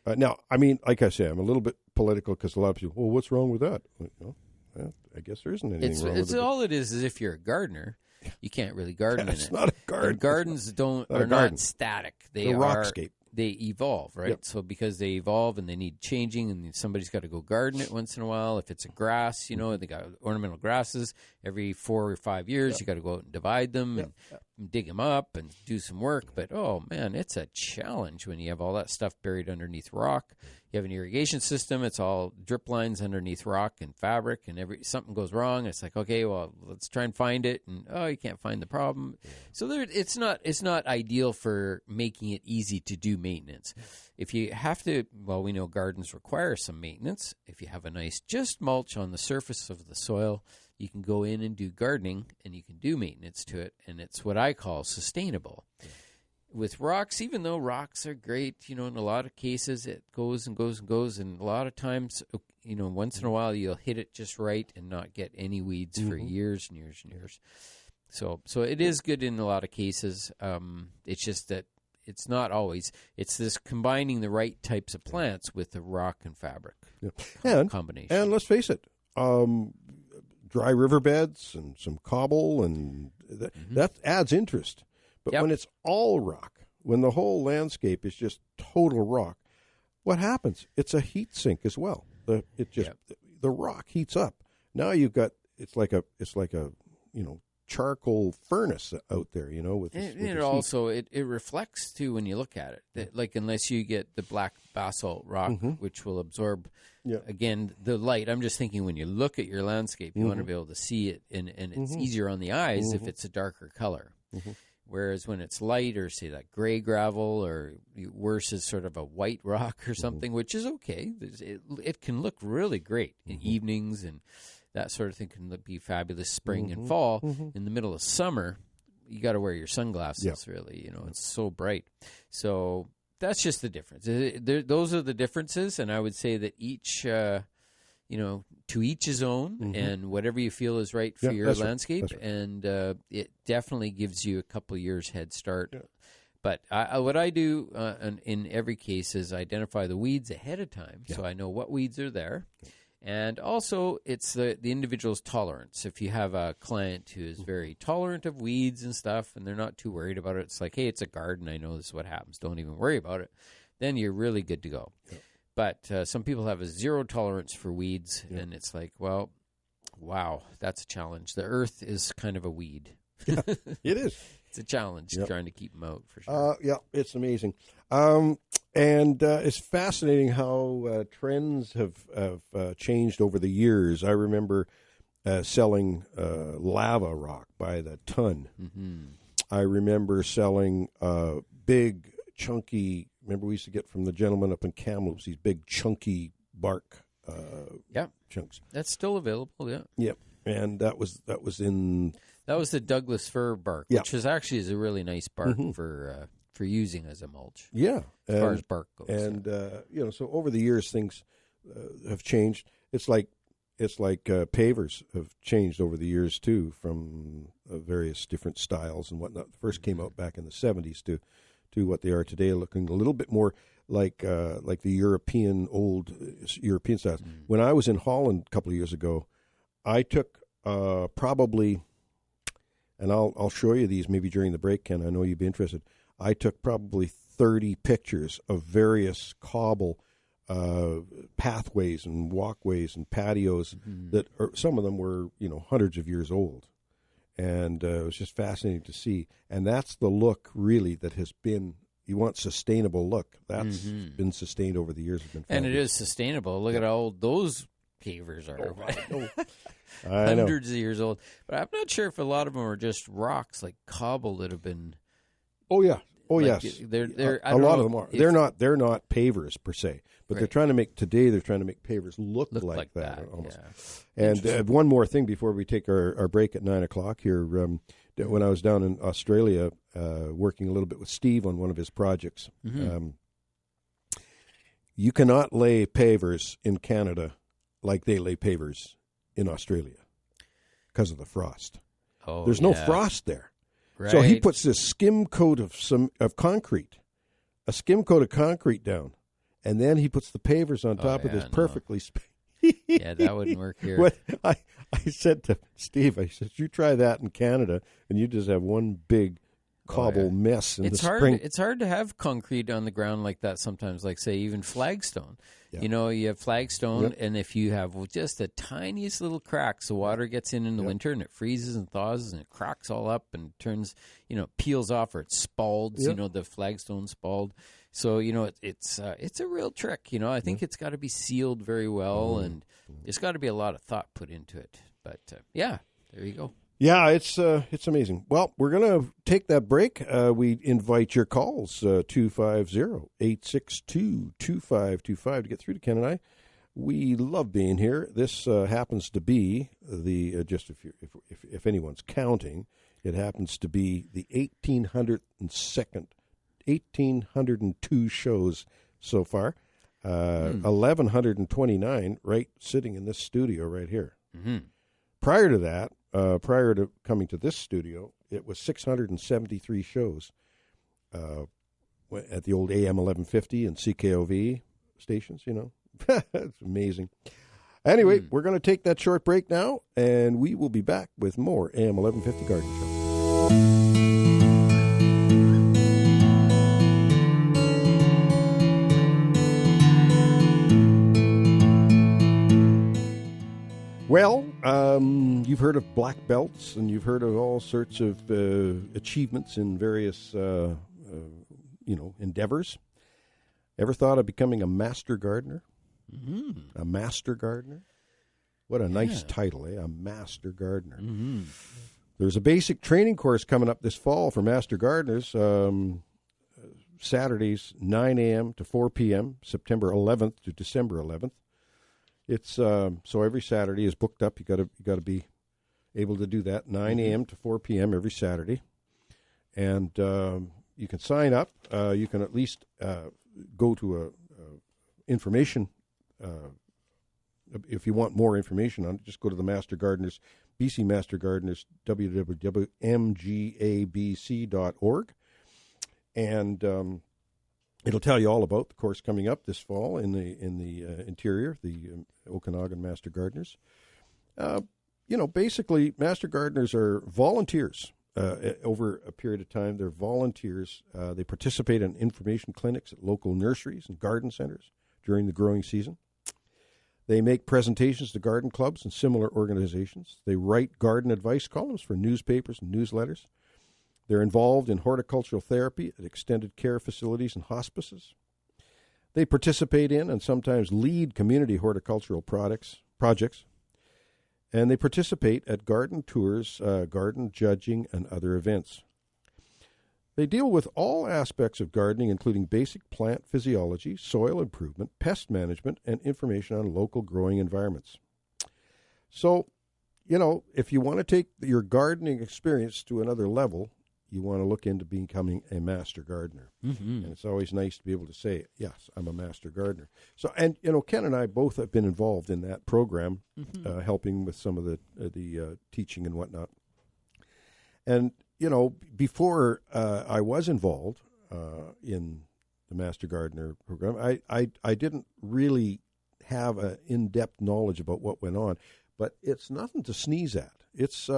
A: Now, like I say, I'm a little bit political because a lot of people, well, what's wrong with that? Well, I guess there isn't anything wrong with it.
B: All it is if you're a gardener. You can't really garden in it.
A: It's not a garden.
B: And gardens are not static. They're
A: rockscape.
B: They evolve, right? Yep. So because they evolve and they need changing, and somebody's got to go garden it once in a while. If it's a grass, they got ornamental grasses. Every 4 or 5 years, you got to go out and divide them and dig them up and do some work. But, oh, man, it's a challenge when you have all that stuff buried underneath rock. You have an irrigation system. It's all drip lines underneath rock and fabric, and something goes wrong. It's like, okay, well, let's try and find it, and you can't find the problem. So it's not ideal for making it easy to do maintenance. If you have to, well, we know gardens require some maintenance. If you have a nice just mulch on the surface of the soil, you can go in and do gardening, and you can do maintenance to it, and it's what I call sustainable. with rocks, even though rocks are great, in a lot of cases it goes and goes and goes, and a lot of times, once in a while you'll hit it just right and not get any weeds for years and years and years. So it is good in a lot of cases. It's just that it's not always. It's this combining the right types of plants with the rock and fabric combination.
A: And let's face it, dry riverbeds and some cobble, and that adds interest. But when it's all rock, when the whole landscape is just total rock, what happens? It's a heat sink as well. The rock heats up. Now you've got it's like a charcoal furnace out there, with this,
B: it reflects too when you look at it. Like, unless you get the black basalt rock, which will absorb again the light. I'm just thinking, when you look at your landscape, you want to be able to see it, and it's easier on the eyes if it's a darker color. Whereas when it's light, or say that gray gravel, or worse is sort of a white rock or something, which is okay. It can look really great in evenings, and that sort of thing can be fabulous spring and fall. In the middle of summer, you got to wear your sunglasses, really. It's so bright. So that's just the difference. Those are the differences, and I would say that each, to each his own, and whatever you feel is right for your landscape. Right. And it definitely gives you a couple of years head start. Yeah. But what I do in every case is identify the weeds ahead of time, so I know what weeds are there. And also, it's the individual's tolerance. If you have a client who is very tolerant of weeds and stuff, and they're not too worried about it, it's like, hey, it's a garden. I know this is what happens. Don't even worry about it. Then you're really good to go. Yeah. But some people have a zero tolerance for weeds, and it's like, well, wow, that's a challenge. The earth is kind of a weed.
A: Yeah, it is.
B: It's a challenge trying to keep them out, for sure.
A: It's amazing. And it's fascinating how trends have changed over the years. I remember selling lava rock by the ton. I remember selling big, chunky, remember we used to get from the gentleman up in Kamloops, these big, chunky bark chunks.
B: That's still available, yeah.
A: Yep. And that was
B: the Douglas fir bark, which is a really nice bark for using as a mulch.
A: Yeah,
B: as far as bark goes.
A: And so over the years things have changed. It's like pavers have changed over the years too, from various different styles and whatnot. First came out back in the 70s to what they are today, looking a little bit more like the old European styles. When I was in Holland a couple of years ago, I took probably, and I'll show you these maybe during the break, Ken. I know you'd be interested. I took probably 30 pictures of various cobble pathways and walkways and patios that some of them were hundreds of years old, and it was just fascinating to see. And that's the look really that has been. You want sustainable look. That's been sustained over the years.
B: And it is sustainable. Look at how old those pavers are.
A: I know.
B: Hundreds of years old. But I'm not sure if a lot of them are just rocks, like cobble, that have been.
A: Oh yeah. Oh
B: like,
A: yes.
B: They're
A: a lot of them are. They're not pavers per se, but they're trying to make pavers look like that almost. Yeah. And one more thing before we take our break at 9:00 here. When I was down in Australia, working a little bit with Steve on one of his projects, you cannot lay pavers in Canada like they lay pavers in Australia because of the frost.
B: Oh,
A: there's no frost there.
B: Right.
A: So he puts this skim coat of concrete, a skim coat of concrete down, and then he puts the pavers on top of this perfectly.
B: Yeah, that wouldn't work here.
A: I said to Steve, I said, you try that in Canada, and you just have one big cobble mess in the spring.
B: It's hard to have concrete on the ground like that sometimes, like, say, even flagstone. Yeah. You have flagstone, and if you have just the tiniest little cracks, the water gets in the winter, and it freezes and thaws, and it cracks all up and turns, peels off, or it spalds, the flagstone spalled. So, it's a real trick. I think it's got to be sealed very well, and there's got to be a lot of thought put into it. But, there you go.
A: Yeah, it's amazing. Well, we're going to take that break. We invite your calls, 250-862-2525 to get through to Ken and I. We love being here. This happens to be just if anyone's counting, it happens to be the 1802nd 1,802 shows so far. 1,129 right sitting in this studio right here.
B: Mm-hmm.
A: Prior to that, prior to coming to this studio, it was 673 shows at the old AM 1150 and CKOV stations, you know. It's amazing. Anyway, we're going to take that short break now, and we will be back with more AM 1150 Garden Show. Well, you've heard of black belts, and you've heard of all sorts of achievements in various, endeavors. Ever thought of becoming a master gardener? Mm-hmm. A master gardener? What a nice title, eh? A master gardener. Mm-hmm. There's a basic training course coming up this fall for master gardeners. Saturdays, 9 a.m. to 4 p.m., September 11th to December 11th. It's so every Saturday is booked up. You got to be able to do that 9 a.m. to 4 p.m. every Saturday, and you can sign up. You can at least go to a information. If you want more information on it, just go to the Master Gardeners, BC Master Gardeners, www.mgabc.org, and it'll tell you all about the course coming up this fall in the interior, the Okanagan Master Gardeners. Basically, Master Gardeners are volunteers over a period of time. They're volunteers. They participate in information clinics at local nurseries and garden centers during the growing season. They make presentations to garden clubs and similar organizations. They write garden advice columns for newspapers and newsletters. They're involved in horticultural therapy at extended care facilities and hospices. They participate in and sometimes lead community horticultural projects. And they participate at garden tours, garden judging, and other events. They deal with all aspects of gardening, including basic plant physiology, soil improvement, pest management, and information on local growing environments. So, if you want to take your gardening experience to another level, you want to look into becoming a master gardener. Mm-hmm. And it's always nice to be able to say, yes, I'm a master gardener. So, and, Ken and I both have been involved in that program, helping with some of the teaching and whatnot. And, before I was involved in the Master Gardener program, I didn't really have an in-depth knowledge about what went on, but it's nothing to sneeze at. It's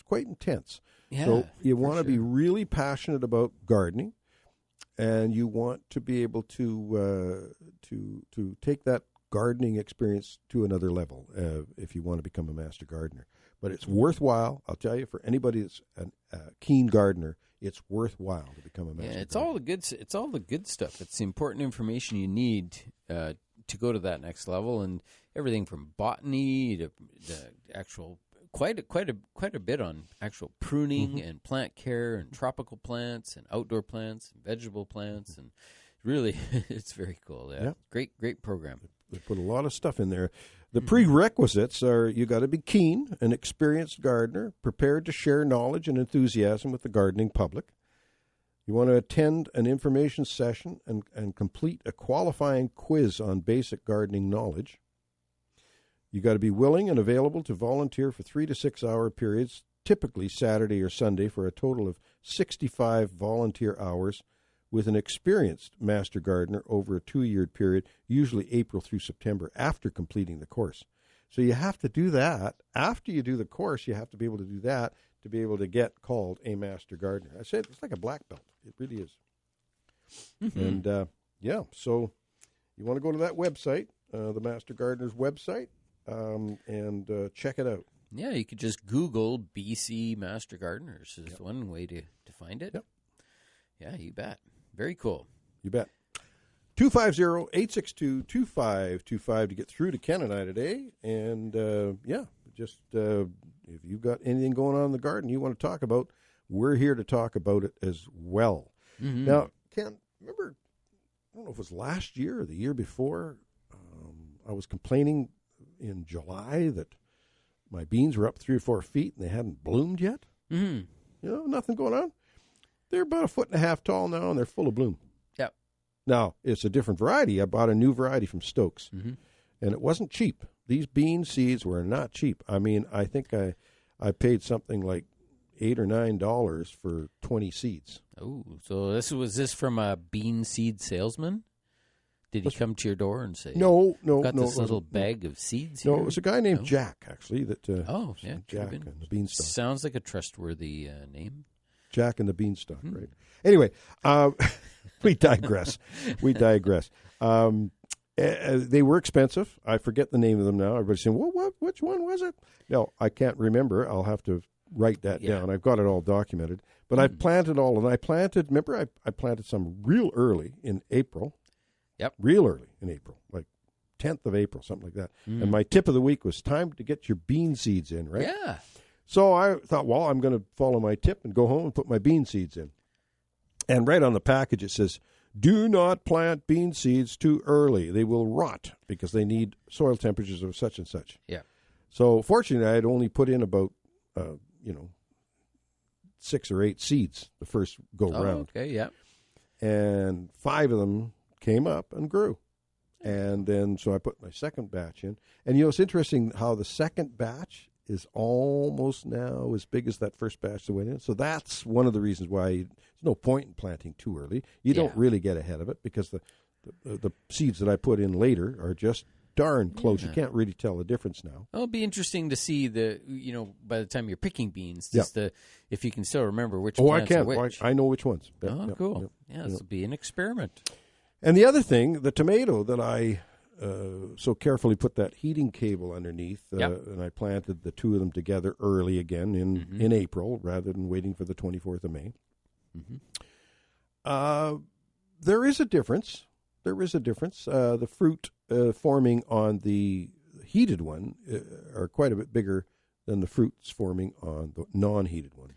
A: quite intense. Yeah, so you want to be really passionate about gardening, and you want to be able to take that gardening experience to another level if you want to become a master gardener. But it's worthwhile. I'll tell you, for anybody that's a keen gardener, it's worthwhile to become a master gardener.
B: It's all the good stuff. It's the important information you need to go to that next level, and everything from botany to the actual quite a bit on actual pruning and plant care and tropical plants and outdoor plants and vegetable plants, and really it's very cool. Yeah. Great program.
A: They put a lot of stuff in there. The prerequisites are you got to be keen, an experienced gardener, prepared to share knowledge and enthusiasm with the gardening public. You want to attend an information session and complete a qualifying quiz on basic gardening knowledge. You got to be willing and available to volunteer for 3 to 6 hour periods, typically Saturday or Sunday, for a total of 65 volunteer hours, with an experienced master gardener over a 2-year period, usually April through September, after completing the course. So you have to do that. After you do the course, you have to be able to do that to be able to get called a master gardener. I said it's like a black belt. It really is. Mm-hmm. And, so you want to go to that website, the Master Gardener's website, and check it out.
B: Yeah, you could just Google BC Master Gardeners is one way to find it. Yep. Yeah, you bet. Very cool.
A: You bet. 250-862-2525 to get through to Ken and I today. And, just if you've got anything going on in the garden you want to talk about, we're here to talk about it as well. Mm-hmm. Now, Ken, remember, I don't know if it was last year or the year before, I was complaining in July that my beans were up 3 or 4 feet and they hadn't bloomed yet. Mm-hmm. Nothing going on. They're about 1.5 feet tall now, and they're full of bloom.
B: Yep.
A: Now, it's a different variety. I bought a new variety from Stokes, and it wasn't cheap. These bean seeds were not cheap. I mean, I think I paid something like $8 or $9 for 20 seeds.
B: Oh, so was this from a bean seed salesman? Did he come to your door and say,
A: No,
B: got this little bag of seeds here?
A: No, it was a guy named Jack, actually. Jack
B: and
A: the Beanstalk.
B: Sounds like a trustworthy name.
A: Jack and the Beanstalk, right? Anyway, we digress. They were expensive. I forget the name of them now. Everybody's saying, "What? Which one was it?" No, I can't remember. I'll have to write that down. I've got it all documented. But I planted all, and I planted. Remember, I planted some real early in April.
B: Yep,
A: real early in April, like 10th of April, something like that. And my tip of the week was time to get your bean seeds in, right?
B: Yeah.
A: So I thought, well, I'm going to follow my tip and go home and put my bean seeds in. And right on the package it says, do not plant bean seeds too early. They will rot because they need soil temperatures of such and such.
B: Yeah.
A: So fortunately, I had only put in about, 6 or 8 seeds the first go-round.
B: Okay, yeah.
A: And 5 of them came up and grew. And then so I put my second batch in. And, it's interesting how the second batch is almost now as big as that first batch that went in. So that's one of the reasons why there's no point in planting too early. You don't really get ahead of it because the seeds that I put in later are just darn close. You can't really tell the difference now.
B: Well, it'll be interesting to see by the time you're picking beans, if you can still remember which plants are which.
A: I know which ones.
B: Cool. This will be an experiment.
A: And the other thing, the tomato that I so carefully put that heating cable underneath, and I planted the 2 of them together early again in April rather than waiting for the 24th of May. There is a difference. The fruit forming on the heated one are quite a bit bigger than the fruits forming on the non-heated one.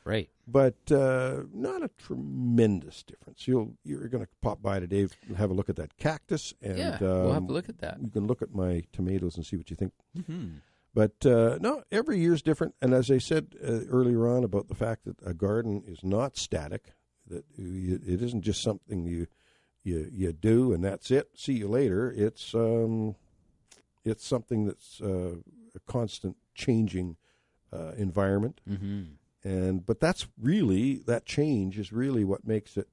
B: Right.
A: But not a tremendous difference. You're going to pop by today and have a look at that cactus. And,
B: we'll have a look at that.
A: You can look at my tomatoes and see what you think. But no, every year's different. And as I said earlier on about the fact that a garden is not static, that it isn't just something you do and that's it. See you later. It's something that's a constant changing environment. But that change is really what makes it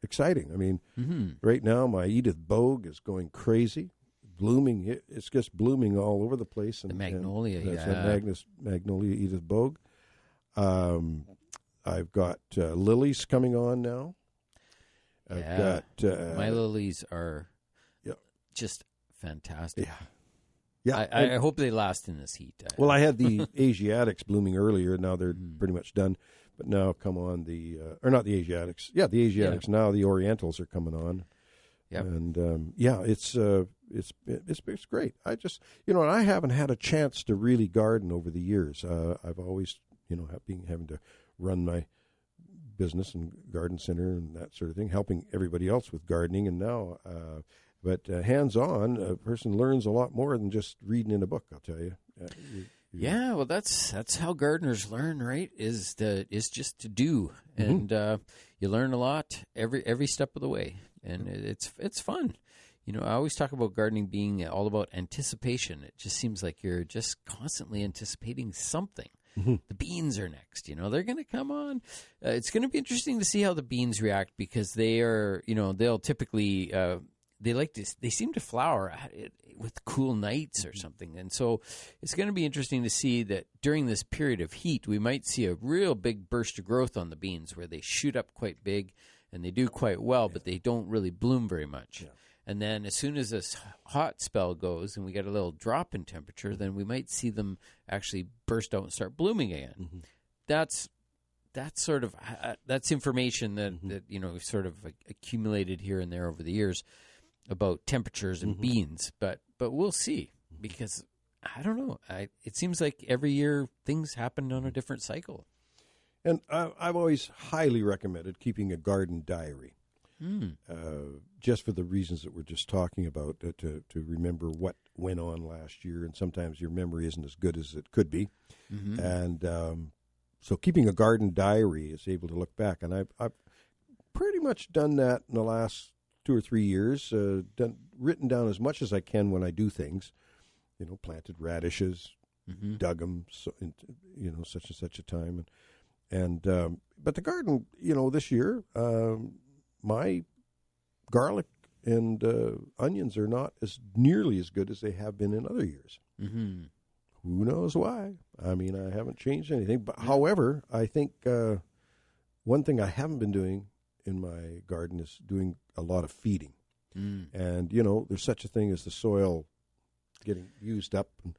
A: exciting. I mean, right now my Edith Bogue is going crazy, blooming. It's just blooming all over the place. And
B: the magnolia,
A: Magnolia Edith Bogue. I've got lilies coming on now. I've got
B: my lilies are just fantastic.
A: Yeah.
B: I hope they last in this heat.
A: Well, I had the Asiatics blooming earlier. Now they're pretty much done. But now come on or not the Asiatics. Yeah, the Asiatics. Yeah. Now the Orientals are coming on. Yep. And it's great. I just and I haven't had a chance to really garden over the years. I've always having to run my business and garden center and that sort of thing, helping everybody else with gardening. And now. But hands-on, a person learns a lot more than just reading in a book, I'll tell you.
B: Yeah, well, that's how gardeners learn, right? Is just to do, and you learn a lot every step of the way, and it's fun. I always talk about gardening being all about anticipation. It just seems like you're just constantly anticipating something. The beans are next. They're going to come on. It's going to be interesting to see how the beans react because they are, they'll typically. They seem to flower with cool nights or something. And so it's going to be interesting to see that during this period of heat, we might see a real big burst of growth on the beans where they shoot up quite big and they do quite well, but they don't really bloom very much. Yeah. And then as soon as this hot spell goes and we get a little drop in temperature, then we might see them actually burst out and start blooming again. That's sort of that's information that we've sort of accumulated here and there over the years about temperatures and beans, but we'll see because I don't know. It seems like every year things happen on a different cycle.
A: And I've always highly recommended keeping a garden diary, just for the reasons that we're just talking about, to remember what went on last year. And sometimes your memory isn't as good as it could be. And So keeping a garden diary is able to look back, and I've pretty much done that in the last 2 or 3 years. Written down as much as I can when I do things. Planted radishes, dug them, such and such a time, but the garden, this year, my garlic and onions are not nearly as good as they have been in other years. Mm-hmm. Who knows why? I mean, I haven't changed anything. But however, I think one thing I haven't been doing in my garden is doing a lot of feeding. Mm. And, there's such a thing as the soil getting used up. And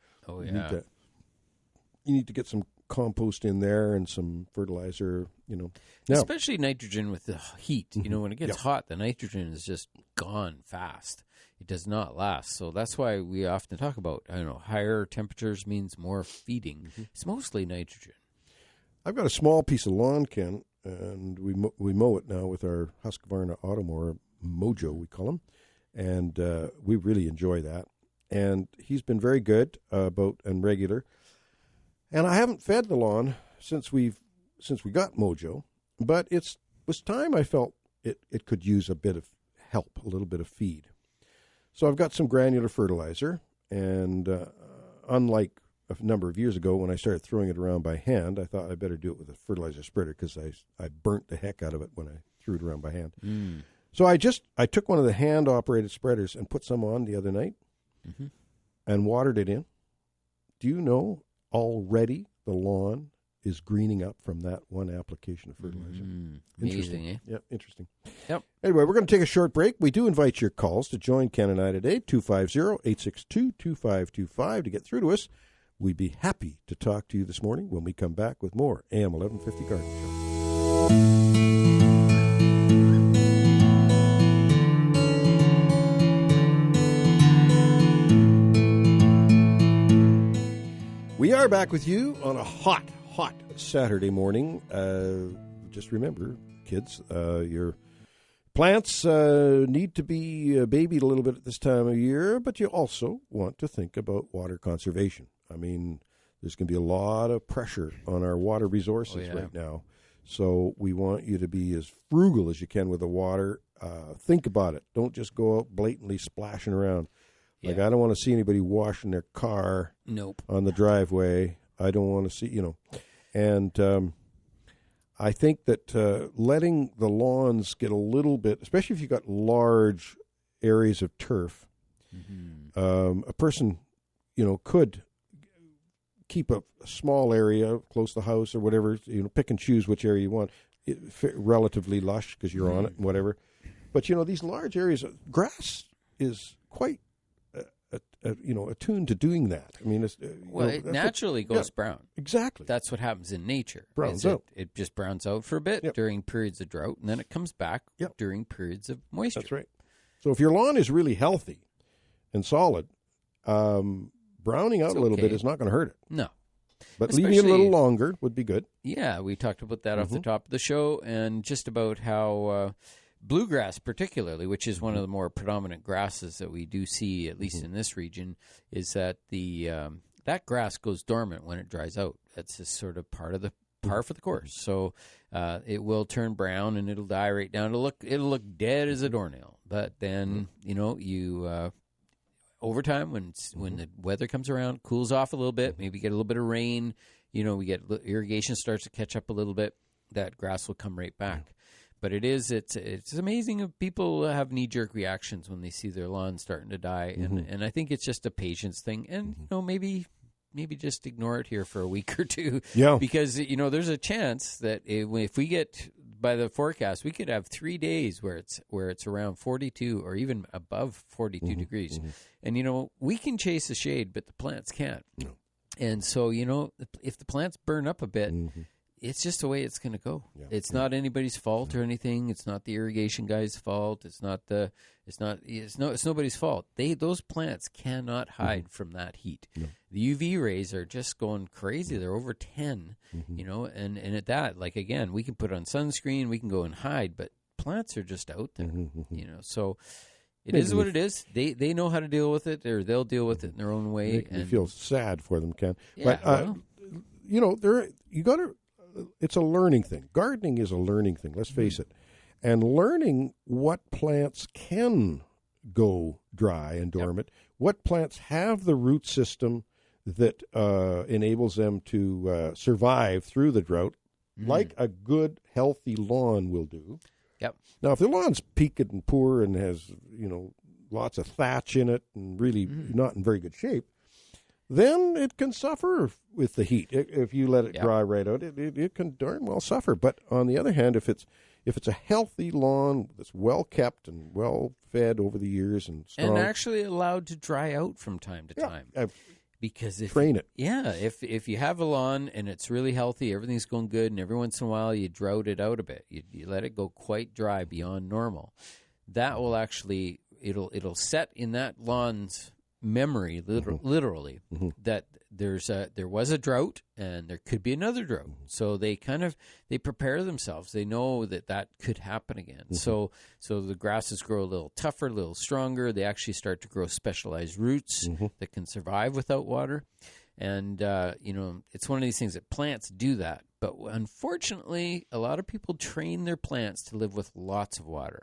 A: you need to get some compost in there and some fertilizer, Now,
B: especially nitrogen with the heat. When it gets hot, the nitrogen is just gone fast. It does not last. So that's why we often talk about, higher temperatures means more feeding. Mm-hmm. It's mostly nitrogen.
A: I've got a small piece of lawn, Ken, and we mow it now with our Husqvarna Automower Mojo, we call him, and we really enjoy that. And he's been very good and regular. And I haven't fed the lawn since we got Mojo, but it was time I felt it could use a bit of help, a little bit of feed. So I've got some granular fertilizer, and unlike a number of years ago when I started throwing it around by hand, I thought I better do it with a fertilizer spreader because I burnt the heck out of it when I threw it around by hand. Mm. So I took one of the hand-operated spreaders and put some on the other night and watered it in. Do you know already the lawn is greening up from that one application of fertilizer?
B: Interesting, eh?
A: Yep, interesting.
B: Yep.
A: Anyway, we're going to take a short break. We do invite your calls to join Ken and I today, 250-862-2525 to get through to us. We'd be happy to talk to you this morning when we come back with more AM 1150 Garden Show. We are back with you on a hot Saturday morning. Just remember, kids, your plants need to be babied a little bit at this time of year, but you also want to think about water conservation. I mean, there's going to be a lot of pressure on our water resources right now. So we want you to be as frugal as you can with the water. Think about it. Don't just go out blatantly splashing around. Yeah. Like, I don't want to see anybody washing their car on the driveway. I don't want to see, And I think that letting the lawns get a little bit, especially if you've got large areas of turf, a person, could keep a small area close to the house or whatever, pick and choose which area you want, relatively lush because you're on it and whatever. But, these large areas, grass is quite attuned to doing that. I mean,
B: it naturally goes brown.
A: Exactly.
B: That's what happens in nature.
A: Browns out.
B: It just browns out for a bit during periods of drought, and then it comes back during periods of moisture.
A: That's right. So if your lawn is really healthy and solid, browning out a little bit is not going to hurt it.
B: No.
A: But leaving it a little longer would be good.
B: Yeah, we talked about that off the top of the show, and just about how bluegrass particularly, which is one of the more predominant grasses that we do see, at least in this region, is that that grass goes dormant when it dries out. That's just sort of par for the course. So it will turn brown and it'll die right down. It'll look dead as a doornail. But then you over time when the weather comes around, cools off a little bit, maybe get a little bit of rain. We get irrigation starts to catch up a little bit. That grass will come right back. But it's amazing if people have knee-jerk reactions when they see their lawn starting to die, and I think it's just a patience thing. And maybe just ignore it here for a week or two, because there's a chance that if we get by the forecast, we could have 3 days where it's around 42 or even above 42 degrees, and we can chase the shade, but the plants can't. No. And so if the plants burn up a bit. It's just the way it's going to go. Yeah. It's not anybody's fault or anything. It's not the irrigation guy's fault. It's nobody's fault. Those plants cannot hide from that heat. No. The UV rays are just going crazy. They're over 10, and at that, like, again, we can put on sunscreen, we can go and hide, but plants are just out there, so it is what it is. They know how to deal with it, or they'll deal with it in their own way.
A: You feel sad for them, Ken.
B: Yeah,
A: but, you got to it's a learning thing. Gardening is a learning thing, let's face it. And learning what plants can go dry and dormant, what plants have the root system that enables them to survive through the drought, like a good, healthy lawn will do.
B: Yep.
A: Now, if the lawn's peaked and poor and has, lots of thatch in it and really not in very good shape, then it can suffer with the heat. If you let it dry right out, it can darn well suffer. But on the other hand, if it's a healthy lawn that's well kept and well fed over the years and strong,
B: and actually allowed to dry out from time to time, because if
A: train it,
B: if you have a lawn and it's really healthy, everything's going good, and every once in a while you drought it out a bit, you let it go quite dry beyond normal, that will actually it'll set in that lawn's memory, literally, that there was a drought and there could be another drought. So they prepare themselves. They know that could happen again. So the grasses grow a little tougher, a little stronger. They actually start to grow specialized roots that can survive without water. And it's one of these things that plants do that. But unfortunately, a lot of people train their plants to live with lots of water.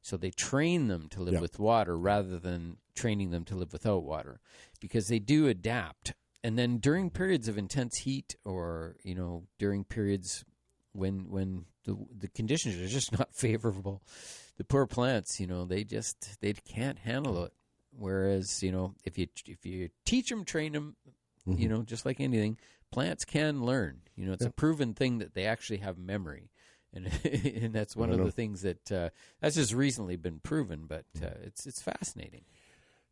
B: So they train them to live with water rather than training them to live without water, because they do adapt. And then during periods of intense heat, or during periods when the conditions are just not favorable, the poor plants, they can't handle it. Whereas if you teach them, train them, just like anything, plants can learn. It's a proven thing that they actually have memory. And that's one of the things that that's just recently been proven, but it's fascinating.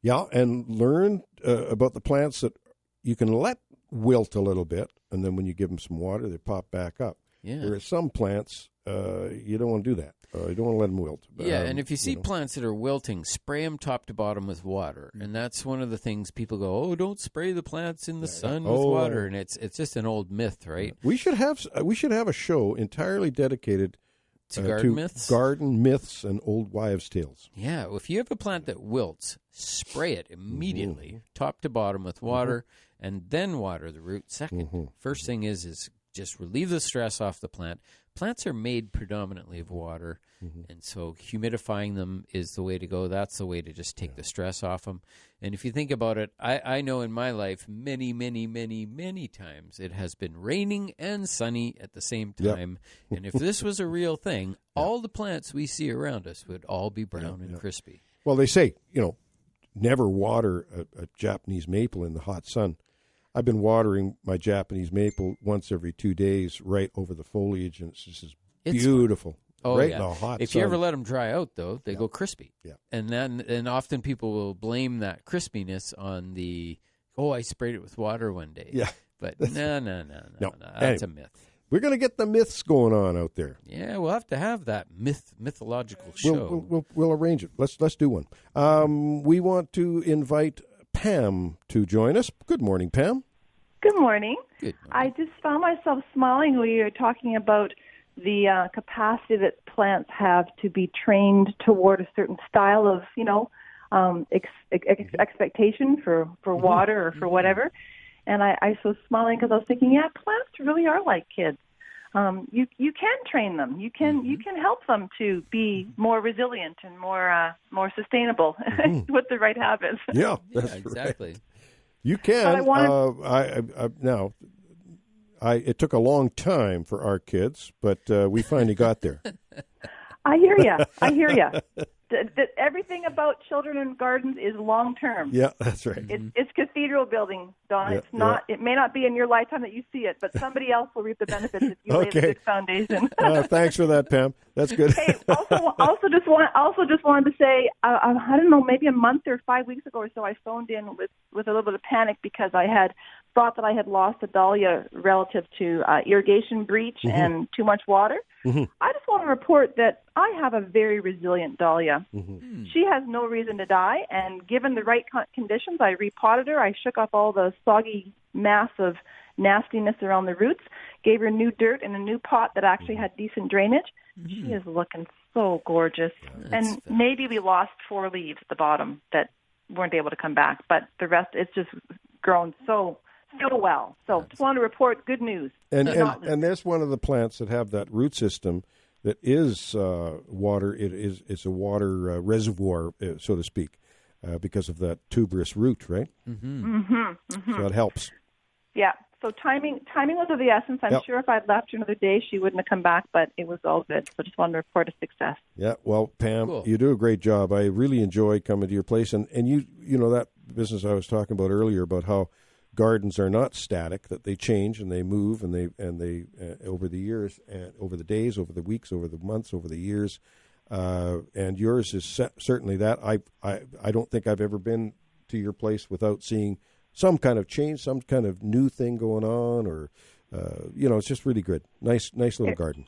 A: Yeah, and learn about the plants that you can let wilt a little bit, and then when you give them some water, they pop back up.
B: Yeah.
A: Whereas some plants, you don't want to do that. You don't want to let them wilt.
B: And if you see plants that are wilting, spray them top to bottom with water. And that's one of the things people go, oh, don't spray the plants in the sun with water. And it's just an old myth, right?
A: We should have a show entirely dedicated
B: to garden myths?
A: Garden myths and old wives' tales.
B: Yeah, well, if you have a plant that wilts, spray it immediately, top to bottom with water, and then water the root second. First thing is just relieve the stress off the plant. Plants are made predominantly of water, and so humidifying them is the way to go. That's the way to just take the stress off them. And if you think about it, I know in my life many, many, many, many times it has been raining and sunny at the same time. And if this was a real thing, all the plants we see around us would all be brown and crispy.
A: Well, they say, never water a Japanese maple in the hot sun. I've been watering my Japanese maple once every 2 days right over the foliage, and it's just beautiful.
B: Oh,
A: right in the hot
B: If
A: sun.
B: you ever let them dry out, though, they go crispy.
A: Yeah.
B: And often people will blame that crispiness on I sprayed it with water one day.
A: Yeah.
B: But no. That's a myth.
A: We're going to get the myths going on out there.
B: Yeah, we'll have to have that mythological show.
A: We'll arrange it. Let's do one. We want to invite Pam to join us. Good morning, Pam.
I: Good morning.
B: Good morning.
I: I just found myself smiling when you were talking about the capacity that plants have to be trained toward a certain style of, expectation for water or for whatever. And I was smiling because I was thinking, plants really are like kids. You can train them. You can help them to be more resilient and more sustainable with the right habits.
A: Yeah, that's
B: exactly.
A: Right. You can. It took a long time for our kids, but we finally got there.
I: I hear you. Everything about children and gardens is long term.
A: Yeah, that's right.
I: It's cathedral building, Don.
A: Yeah,
I: it's not. Yeah. It may not be in your lifetime that you see it, but somebody else will reap the benefits if you lay the good foundation.
A: Thanks for that, Pam. That's good.
I: Hey, also just wanted to say, I don't know, maybe a month or 5 weeks ago or so, I phoned in with a little bit of panic because I had thought that I had lost a dahlia relative to irrigation breach and too much water. I just want to report that I have a very resilient dahlia. She has no reason to die, and given the right conditions, I repotted her. I shook off all the soggy mass of nastiness around the roots, gave her new dirt in a new pot that actually had decent drainage. She is looking so gorgeous. And maybe we lost 4 leaves at the bottom that weren't able to come back, but the rest, it's just grown so so well. So just wanted to report good news.
A: And there's one of the plants that have that root system that is water. It's a water reservoir, so to speak, because of that tuberous root, right? So that helps.
I: Yeah. So timing was of the essence. I'm sure if I'd left her another day, she wouldn't have come back, but it was all good. So just wanted to report a success.
A: Yeah. Well, Pam, you do a great job. I really enjoy coming to your place, and you know that business I was talking about earlier about how gardens are not static, that they change and they move and they over the years and over the days, over the weeks, over the months, over the years. And yours is certainly that. I don't think I've ever been to your place without seeing some kind of change, some kind of new thing going on, or it's just really good. Nice little garden.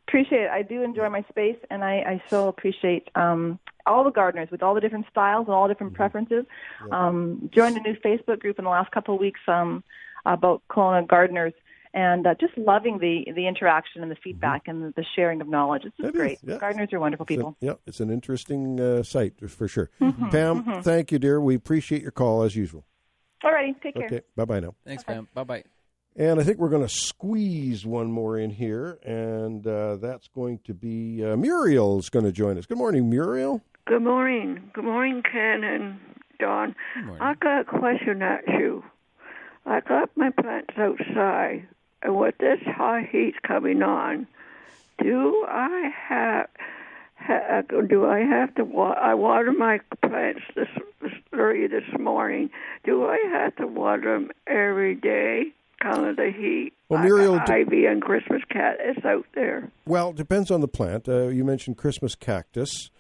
I: Appreciate it. I do enjoy my space, and I so appreciate all the gardeners with all the different styles and all different preferences. Joined a new Facebook group in the last couple of weeks about Kelowna gardeners, and just loving the interaction and the feedback and the sharing of knowledge. It's just great. Yeah. Gardeners are wonderful people.
A: It's an interesting site for sure. Pam, thank you, dear. We appreciate your call as usual.
I: All righty. Take care.
A: Okay. Bye-bye now.
B: Thanks, Pam. Bye-bye.
A: And I think we're going to squeeze one more in here, and that's going to be Muriel's going to join us. Good morning, Muriel.
J: Good morning. Good morning, Ken and Don. I got a question at you. I got my plants outside, and with this high heat coming on, do I have to I water my plants early this morning? Do I have to water them every day? Kind of the heat.
A: Well, Muriel,
J: ivy and Christmas cactus out there.
A: Well, it depends on the plant. You mentioned Christmas cactus.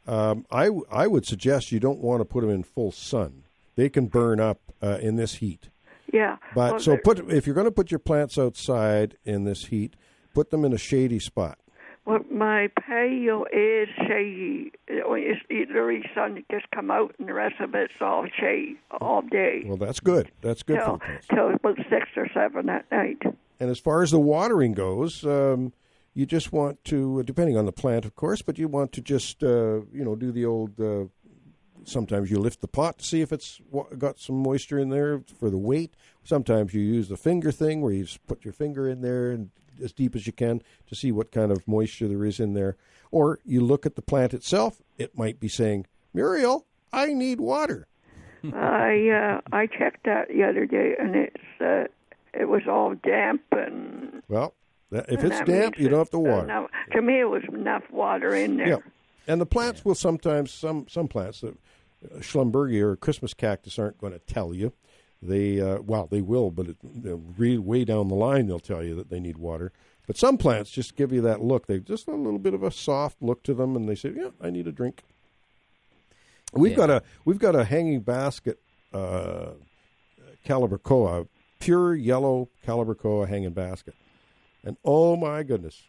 A: I would suggest you don't want to put them in full sun. They can burn up in this heat.
J: Yeah.
A: But if you're going to put your plants outside in this heat, put them in a shady spot.
J: Well, my patio is shady. It's literally sun just come out, and the rest of it's all shade all day.
A: Well, that's good. That's good for the plants.
J: Till about 6 or 7 at night.
A: And as far as the watering goes, you just want to, depending on the plant, of course, but you want to just, do the old. Sometimes you lift the pot to see if it's got some moisture in there for the weight. Sometimes you use the finger thing where you just put your finger in there and as deep as you can to see what kind of moisture there is in there. Or you look at the plant itself. It might be saying, Muriel, I need water.
J: I checked that the other day, and it was all damp. And
A: well, if it's damp, you don't have to water.
J: To me, it was enough water in there.
A: Yeah. And the plants will sometimes, some plants, Schlumbergia or Christmas cactus aren't going to tell you. They will, but way down the line they'll tell you that they need water. But some plants just give you that look. They've just a little bit of a soft look to them, and they say, "Yeah, I need a drink." We've got a hanging basket, Calibrachoa, pure yellow Calibrachoa hanging basket, and oh my goodness,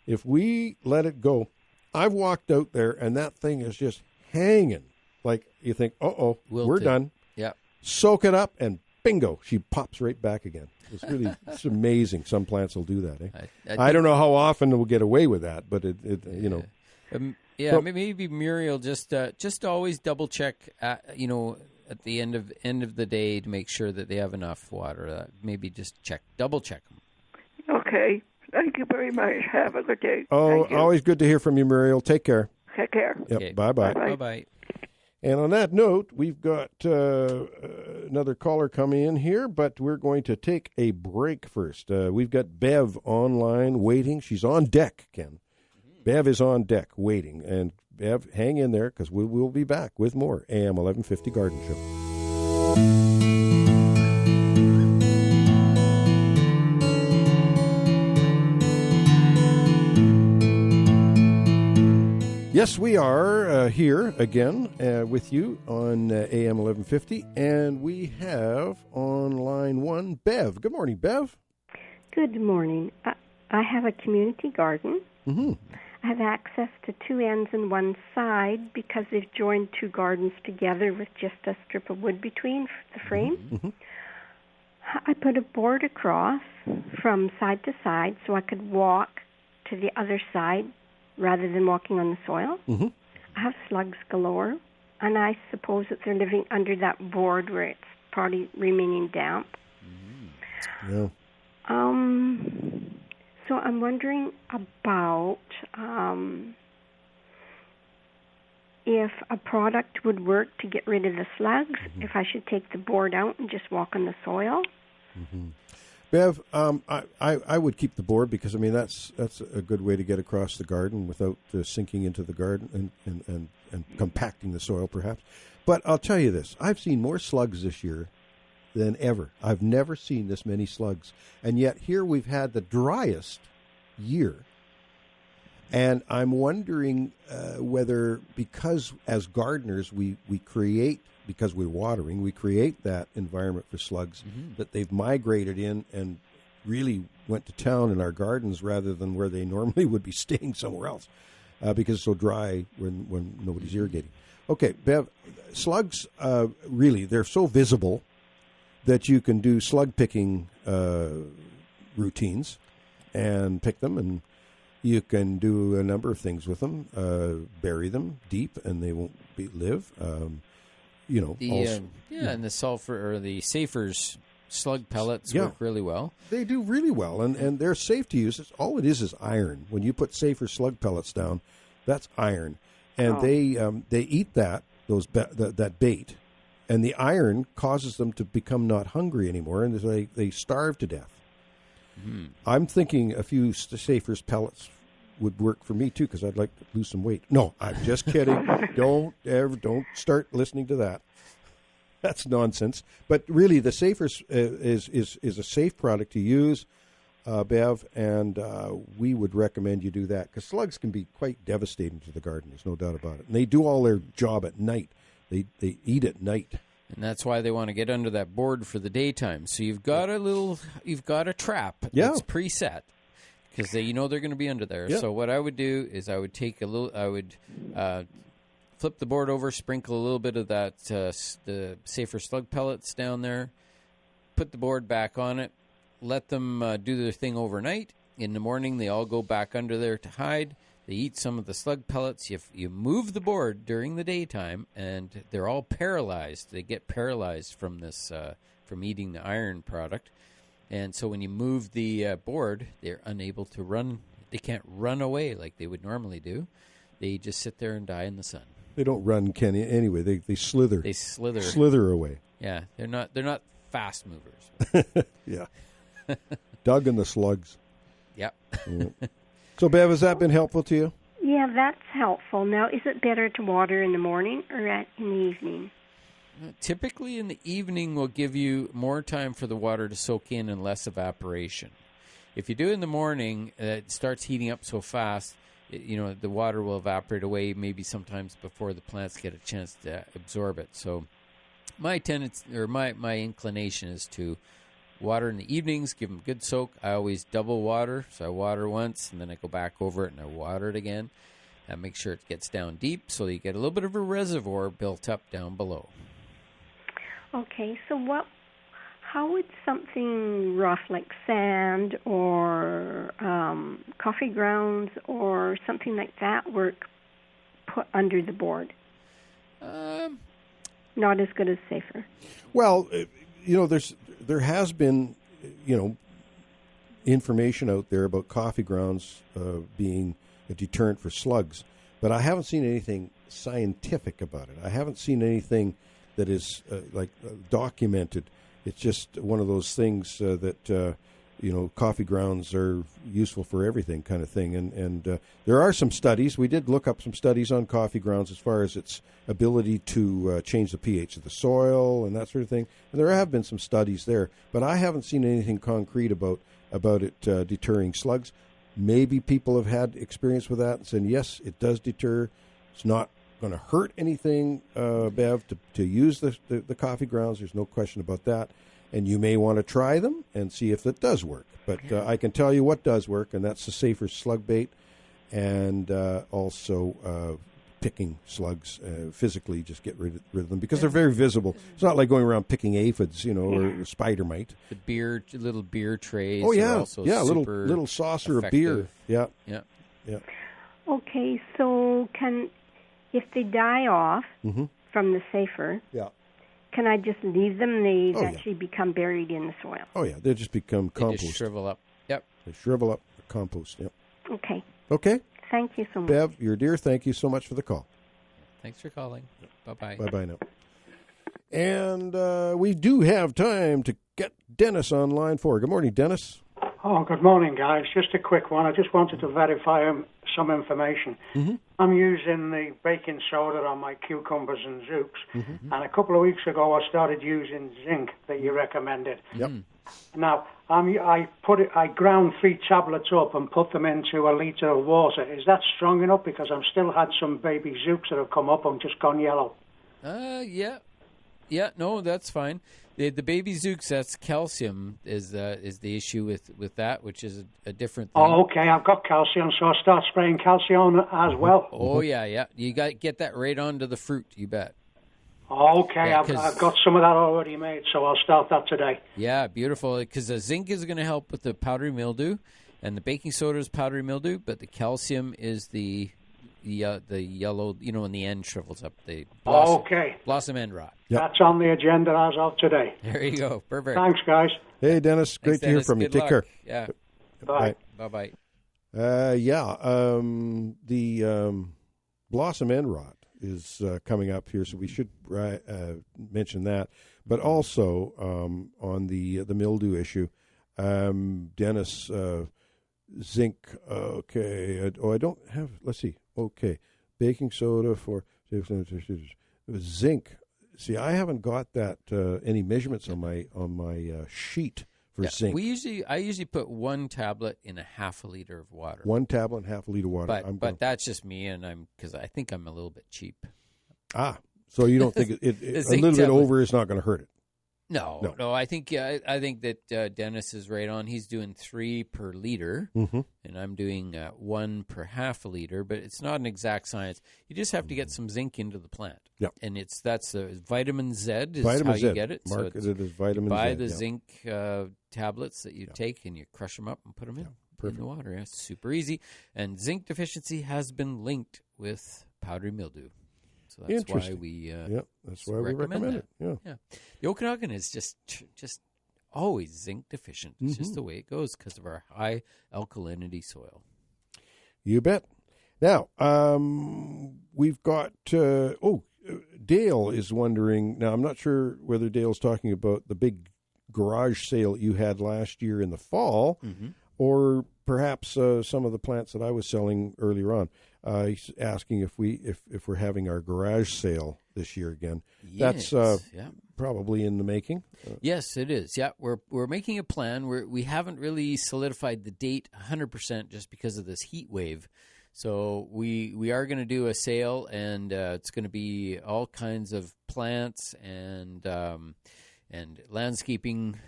A: if we let it go, I've walked out there and that thing is just hanging. Like you think, we're done.
B: Yeah.
A: Soak it up, and bingo, she pops right back again. It's amazing. Some plants will do that. I don't know how often we'll get away with that, but
B: maybe Muriel just always double check. At the end of the day to make sure that they have enough water. Maybe just double check them.
J: Okay. Thank you very much. Have a good day.
A: Oh, always good to hear from you, Muriel. Take care.
J: Take care.
A: Yep.
B: Okay.
A: Bye-bye.
B: Bye-bye.
A: And on that note, we've got another caller coming in here, but we're going to take a break first. We've got Bev online waiting. She's on deck, Ken. Bev is on deck waiting. And Bev, hang in there because we'll be back with more AM 1150 Garden Show. Yes, we are here again with you on AM 1150, and we have on line one Bev. Good morning, Bev.
K: Good morning. I have a community garden.
A: Mm-hmm.
K: I have access to 2 ends and 1 side because they've joined 2 gardens together with just a strip of wood between the frame.
A: Mm-hmm.
K: I put a board across from side to side so I could walk to the other side rather than walking on the soil.
A: Mm-hmm.
K: I have slugs galore, and I suppose that they're living under that board where it's probably remaining damp.
A: Yeah.
K: So I'm wondering about if a product would work to get rid of the slugs, if I should take the board out and just walk on the soil.
A: Bev, I would keep the board because, I mean, that's a good way to get across the garden without sinking into the garden and compacting the soil, perhaps. But I'll tell you this. I've seen more slugs this year than ever. I've never seen this many slugs. And yet here we've had the driest year. And I'm wondering whether, because as gardeners we create, because we're watering, we create that environment for slugs, that they've migrated in and really went to town in our gardens rather than where they normally would be staying somewhere else because it's so dry when nobody's irrigating. Okay, Bev, slugs, really, they're so visible that you can do slug picking routines and pick them, and you can do a number of things with them, bury them deep, and they won't live.
B: And the sulfur or the Safer's slug pellets work really well.
A: They do really well, and they're safe to use. All it is iron. When you put Safer slug pellets down, that's iron, and they eat that bait, and the iron causes them to become not hungry anymore, and they starve to death. I'm thinking a few Safer's pellets would work for me too, because I'd like to lose some weight. No, I'm just kidding. Don't start listening to that. That's nonsense. But really, the Safer's is a safe product to use, Bev, and we would recommend you do that because slugs can be quite devastating to the garden. There's no doubt about it. And they do all their job at night. They eat at night.
B: And that's why they want to get under that board for the daytime. So you've got a trap that's preset because they're going to be under there. Yeah. So what I would do is I would flip the board over, sprinkle a little bit of that the Safer slug pellets down there, put the board back on it, let them do their thing overnight. In the morning, they all go back under there to hide. They eat some of the slug pellets. You move the board during the daytime, and they're all paralyzed. They get paralyzed from this from eating the iron product. And so when you move the board, they're unable to run. They can't run away like they would normally do. They just sit there and die in the sun.
A: They don't run, Kenny. Anyway, they slither.
B: They slither.
A: Slither away.
B: Yeah, they're not fast movers.
A: Yeah. Doug and the slugs.
B: Yep.
A: Yeah. So, Bev, has that been helpful to you?
K: Yeah, that's helpful. Now, is it better to water in the morning or in the evening?
B: Typically, in the evening will give you more time for the water to soak in and less evaporation. If you do it in the morning, it starts heating up so fast, the water will evaporate away maybe sometimes before the plants get a chance to absorb it. So my tendency or my inclination is to water in the evenings, give them a good soak. I always double water, so I water once, and then I go back over it and I water it again. And make sure it gets down deep so you get a little bit of a reservoir built up down below.
K: Okay, so how would something rough like sand or coffee grounds or something like that work put under the board? Not as good as Safer.
A: Well, there has been, information out there about coffee grounds being a deterrent for slugs, but I haven't seen anything scientific about it. I haven't seen anything that is documented. It's just one of those things that coffee grounds are useful for everything kind of thing. And there are some studies. We did look up some studies on coffee grounds as far as its ability to change the pH of the soil and that sort of thing. And there have been some studies there, but I haven't seen anything concrete about it deterring slugs. Maybe people have had experience with that and said, yes, it does deter. It's not going to hurt anything, Bev, to use the coffee grounds. There's no question about that. And you may want to try them and see if it does work. But I can tell you what does work, and that's the Safer slug bait, and also picking slugs physically, just get rid of them because they're very visible. It's not like going around picking aphids, or spider mite.
B: The little beer trays.
A: Oh yeah,
B: are also
A: little saucer
B: effective.
A: of beer. Yeah.
K: Okay, so if they die off from the Safer, can I just leave them? They
A: Oh, yeah.
K: actually become buried in the soil.
A: Oh, yeah. They just become
B: They
A: compost.
B: just shrivel up. Yep.
A: They shrivel up, compost, yep.
K: Okay.
A: Okay?
K: Thank you so much.
A: Bev, you're dear. Thank you so much for the call.
B: Thanks for calling. Bye-bye.
A: Bye-bye now. And we do have time to get Dennis on line 4. Good morning, Dennis.
L: Oh, good morning, guys. Just a quick one. I just wanted to verify some information.
A: Mm-hmm.
L: I'm using the baking soda on my cucumbers and zooks,
A: Mm-hmm.
L: and a couple of weeks ago I started using zinc that you recommended.
A: Yep.
L: Now, I ground 3 tablets up and put them into a litre of water. Is that strong enough? Because I've still had some baby zooks that have come up and just gone yellow.
B: Yeah. Yeah, no, that's fine. The baby zooks, that's calcium is the issue with that, which is a different thing.
L: Oh, okay. I've got calcium, so I start spraying calcium as well.
B: Oh, yeah. You got to get that right onto the fruit, you bet.
L: Okay,
B: Yeah,
L: I've got some of that already made, so I'll start that today.
B: Yeah, beautiful, because the zinc is going to help with the powdery mildew, and the baking soda is powdery mildew, but the calcium is the yellow, when the end shrivels up, the blossom end rot.
A: Yep.
L: That's on the agenda as of today.
B: There you go. Perfect.
L: Thanks, guys.
A: Hey, Dennis. Great to hear from you.
B: Good
A: Take
B: luck.
A: care.
B: Yeah.
L: Bye.
B: Bye-bye.
A: The blossom end rot is coming up here, so we should mention that. But also on the mildew issue, Dennis, zinc. Okay. I don't have. Let's see. Okay, baking soda for zinc. See, I haven't got that any measurements on my sheet for zinc.
B: I usually put 1 tablet in a half a liter of water.
A: 1 tablet and half a liter of water.
B: But that's just me, and because I think I'm a little bit cheap.
A: So you don't think a little bit over is not going to hurt it?
B: No. I think that Dennis is right on. He's doing 3 per liter, and I'm doing 1 per half a liter. But it's not an exact science. You just have to get some zinc into the plant.
A: Yep.
B: And that's vitamin Z is
A: vitamin
B: how
A: Z.
B: You get it.
A: Marketed
B: so
A: as vitamin
B: buy
A: Z.
B: the zinc tablets that you take, and you crush them up and put them in the water. Yeah, it's super easy. And zinc deficiency has been linked with powdery mildew. So that's why we
A: that's why we recommend it. Yeah.
B: The Okanagan is just always zinc deficient. It's just the way it goes because of our high alkalinity soil.
A: You bet. Now, we've got Dale is wondering. Now, I'm not sure whether Dale's talking about the big garage sale you had last year in the fall, or perhaps some of the plants that I was selling earlier on. He's asking if we're having our garage sale this year again.
B: Yes,
A: that's probably in the making.
B: Yes, it is. Yeah, we're making a plan. We haven't really solidified the date 100% just because of this heat wave. So we are going to do a sale, and it's going to be all kinds of plants and landscaping,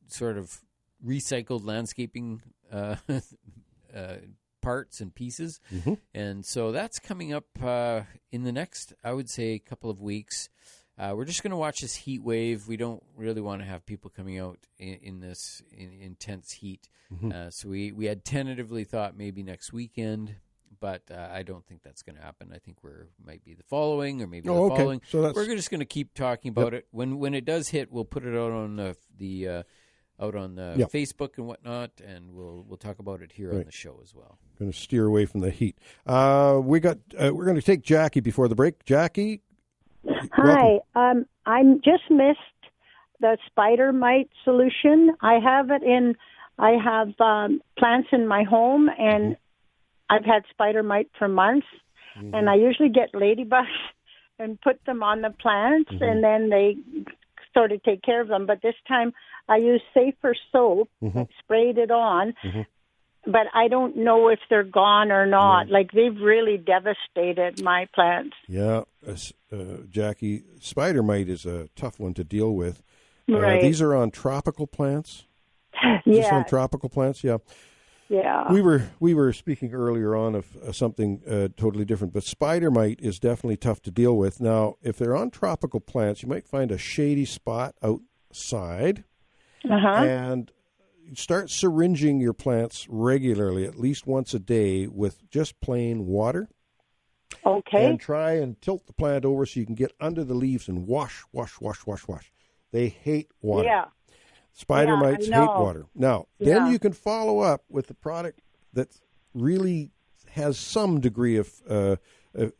B: sort of recycled landscaping parts and pieces. And so that's coming up in the next, I would say, couple of weeks. We're just going to watch this heat wave. We don't really want to have people coming out in this intense heat. So we had tentatively thought maybe next weekend, but I don't think that's going to happen. I think might be the following, or maybe the following. So we're just going to keep talking about it. When it does hit, we'll put it out on Facebook and whatnot, and we'll talk about it here on the show as well.
A: Going to steer away from the heat. We're going to take Jackie before the break. Jackie,
M: hi. I just missed the spider mite solution. I have plants in my home, and I've had spider mite for months, and I usually get ladybugs and put them on the plants, and then they sort of take care of them. But this time I used Safer soap, sprayed it on, but I don't know if they're gone or not. Like, they've really devastated my plants.
A: Yeah, Jackie, spider mite is a tough one to deal with.
M: Right.
A: These are on tropical plants?
M: Yeah.
A: On tropical plants, yeah.
M: Yeah.
A: We were speaking earlier on of something totally different, but spider mite is definitely tough to deal with. Now, if they're on tropical plants, you might find a shady spot outside, and start syringing your plants regularly, at least once a day, with just plain water.
M: Okay.
A: And try and tilt the plant over so you can get under the leaves and wash. They hate water.
M: Yeah.
A: Spider mites hate water. Now, then
M: Yeah.
A: you can follow up with the product that really has some degree of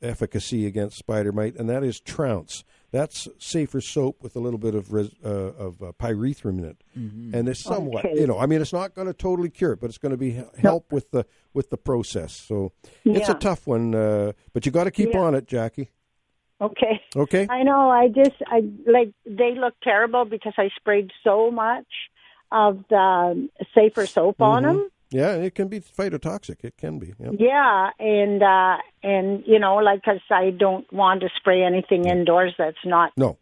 A: efficacy against spider mite, and that is Trounce. That's safer soap with a little bit of pyrethrum in it, and it's somewhat, it's not going to totally cure it, but it's going to be help with the process. So it's a tough one, but you got to keep on it, Jackie.
M: Okay.
A: Okay.
M: I know. They look terrible because I sprayed so much of the safer soap on them.
A: Yeah, it can be phytotoxic. It can be. Yep.
M: Yeah, and because I don't want to spray anything indoors that's not.
A: No,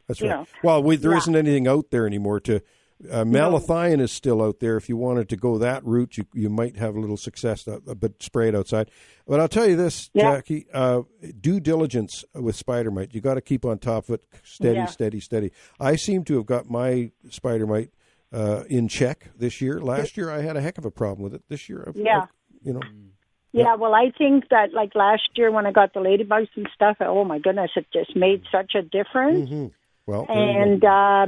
A: that's right. Well, there isn't anything out there anymore to. Malathion is still out there. If you wanted to go that route, you might have a little success, but spray it outside. But I'll tell you this, Jackie, due diligence with spider mite. You got to keep on top of it, steady. I seem to have got my spider mite in check this year. Last year, I had a heck of a problem with it. This year,
M: Yeah, well, I think that like last year when I got the ladybugs and stuff, oh my goodness, it just made such a difference.
A: Well,
M: and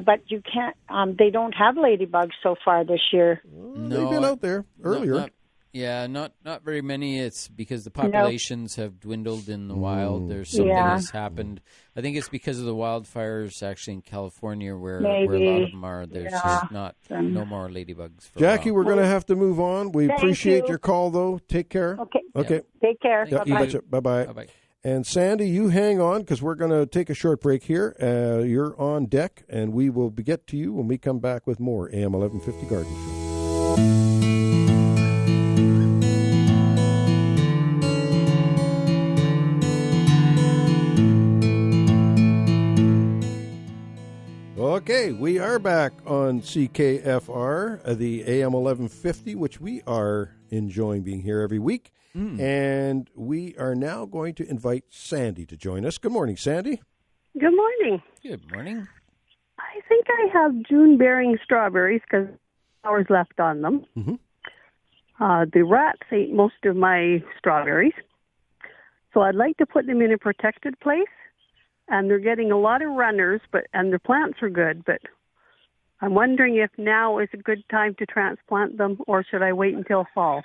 M: but you can't. They don't have ladybugs so far this year.
A: No, they've been out there earlier.
B: Not very many. It's because the populations have dwindled in the wild. There's something that's happened. I think it's because of the wildfires actually in California where a lot of them are. There's just no more ladybugs.
A: Jackie, we're going to have to move on. We appreciate your call, though. Take care.
M: Okay. Take care.
A: Bye-bye.
B: Bye-bye.
A: And Sandy, you hang on because we're going to take a short break here. You're on deck, and we will get to you when we come back with more AM 1150 Garden Show. Okay, we are back on CKFR, the AM 1150, which we are enjoying being here every week. And we are now going to invite Sandy to join us. Good morning, Sandy.
N: Good morning.
B: Good morning.
N: I think I have June-bearing strawberries because flowers left on them. The rats ate most of my strawberries. So I'd like to put them in a protected place. And they're getting a lot of runners, and their plants are good. But I'm wondering if now is a good time to transplant them, or should I wait until fall?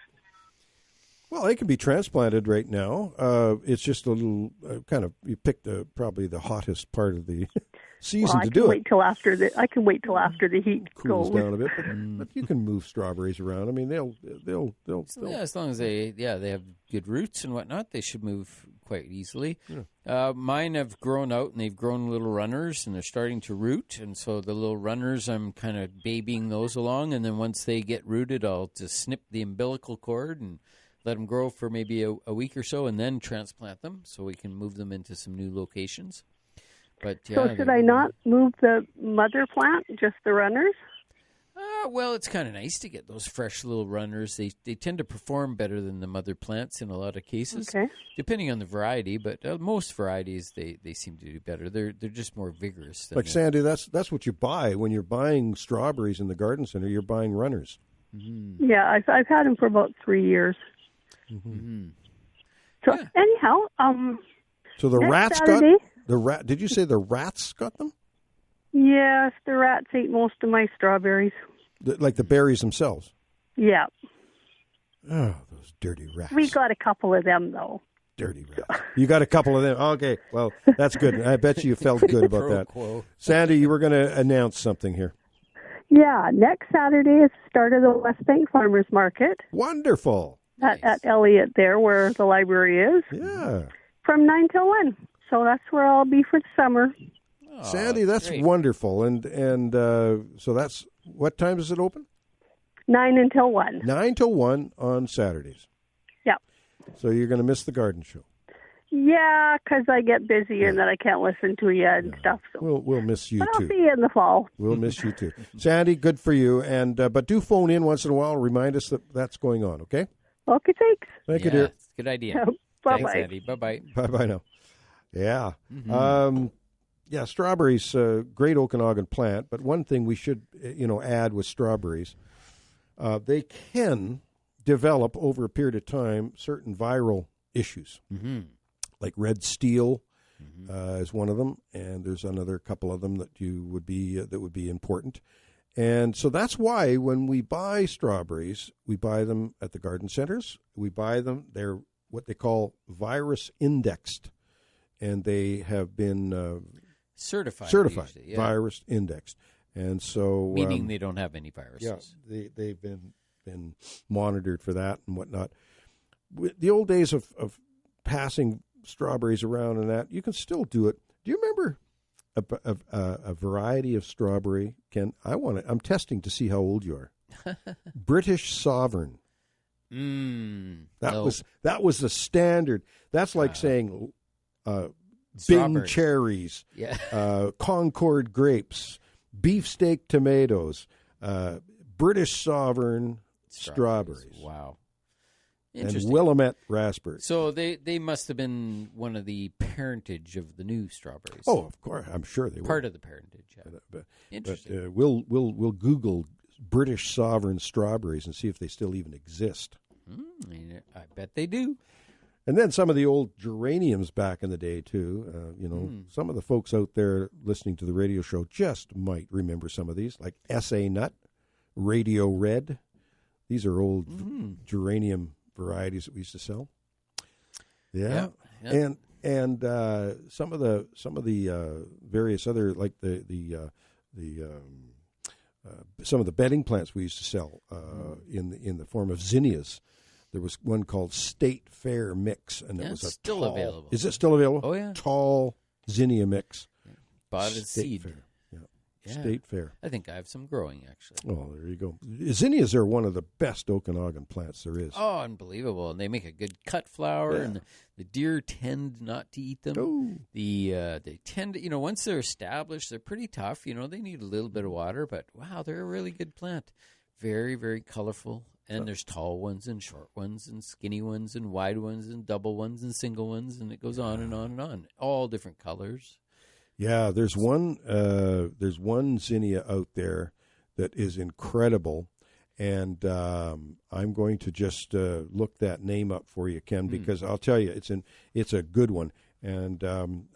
A: Well, they can be transplanted right now. It's just a little you picked probably the hottest part of the season to do it.
N: I can wait till after the heat
A: cools down a bit, but you can move strawberries around. I mean, they'll
B: as long as they have good roots and whatnot, they should move quite easily. Yeah. Mine have grown out and they've grown little runners and they're starting to root, and so the little runners I'm kind of babying those along, and then once they get rooted, I'll just snip the umbilical cord and let them grow for maybe a week or so, and then transplant them so we can move them into some new locations. But
N: so should I not move the mother plant, just the runners?
B: Well, it's kind of nice to get those fresh little runners. They tend to perform better than the mother plants in a lot of cases, depending on the variety. But most varieties, they seem to do better. They're just more vigorous.
A: Like Sandy, that's what you buy when you're buying strawberries in the garden center. You're buying runners.
N: Yeah, I've had them for about 3 years. So anyhow,
A: so the rats
N: Saturday,
A: got Did you say the rats got them?
N: Yes, the rats ate most of my strawberries.
A: Like the berries themselves?
N: Yeah.
A: Oh, those dirty rats.
N: We got a couple of them, though.
A: Dirty rats. You got a couple of them. Okay, well, that's good. I bet you felt good about that. Sandy, you were going to announce something here.
N: Yeah, next Saturday is the start of the West Bank Farmers Market.
A: Wonderful.
N: At Elliott there, where the library is.
A: Yeah.
N: From 9 till 1. So that's where I'll be for the summer.
A: Oh, Sandy, that's wonderful. And so that's, what time is it open?
N: 9 until 1.
A: 9 till 1 on Saturdays.
N: Yep.
A: So you're going to miss the garden show.
N: Yeah, because I get busy and then I can't listen to you and stuff. So.
A: We'll miss you,
N: but
A: too.
N: I'll see you in the fall.
A: We'll miss you, too. Sandy, good for you. And but do phone in once in a while. Remind us that that's going on, okay?
N: Okay, thanks.
A: Thank you, dear.
B: Good idea.
N: Bye-bye.
B: Thanks, Sandy. Bye-bye.
A: Bye-bye now. Yeah. Yeah, strawberries, great Okanagan plant. But one thing we should, add with strawberries, they can develop over a period of time certain viral issues. like red steel is one of them, and there's another couple of them that would be important. And so that's why when we buy strawberries, we buy them at the garden centers. We buy them; they're what they call virus indexed, and they have been
B: certified, usually,
A: virus indexed. And so,
B: meaning they don't have any viruses.
A: Yeah, they've been monitored for that and whatnot. The old days of passing strawberries around and that, you can still do it. Do you remember a variety of strawberry, Ken? I'm testing to see how old you are. British Sovereign. That was the standard. That's like saying Bing cherries, Concord grapes, beefsteak tomatoes, British Sovereign strawberries.
B: Wow.
A: And Willamette raspberries.
B: So they must have been one of the parentage of the new strawberries.
A: Oh, of course, I'm sure they were
B: part of the parentage. Yeah.
A: But
B: Interesting.
A: We'll Google British Sovereign strawberries and see if they still even exist.
B: I bet they do.
A: And then some of the old geraniums back in the day too. Some of the folks out there listening to the radio show just might remember some of these, like SA Nut, Radio Red. These are old geranium varieties that we used to sell. Yeah. And some of the various other, like some of the bedding plants we used to sell in the form of zinnias. There was one called State Fair Mix, and it was
B: still available.
A: Is it still available?
B: Oh yeah,
A: tall zinnia mix.
B: Bought at seed.
A: Fair. Yeah, State Fair.
B: I think I have some growing actually.
A: Oh, there you go. Zinnias are one of the best Okanagan plants there is.
B: Oh, unbelievable! And they make a good cut flower, and the deer tend not to eat them.
A: Oh.
B: They tend to, once they're established, they're pretty tough. They need a little bit of water, but wow, they're a really good plant. Very, very colorful. And there's tall ones and short ones and skinny ones and wide ones and double ones and single ones, and it goes on and on and on. All different colors.
A: Yeah, there's one zinnia out there that is incredible, and I'm going to just look that name up for you, Ken, because I'll tell you it's a good one, and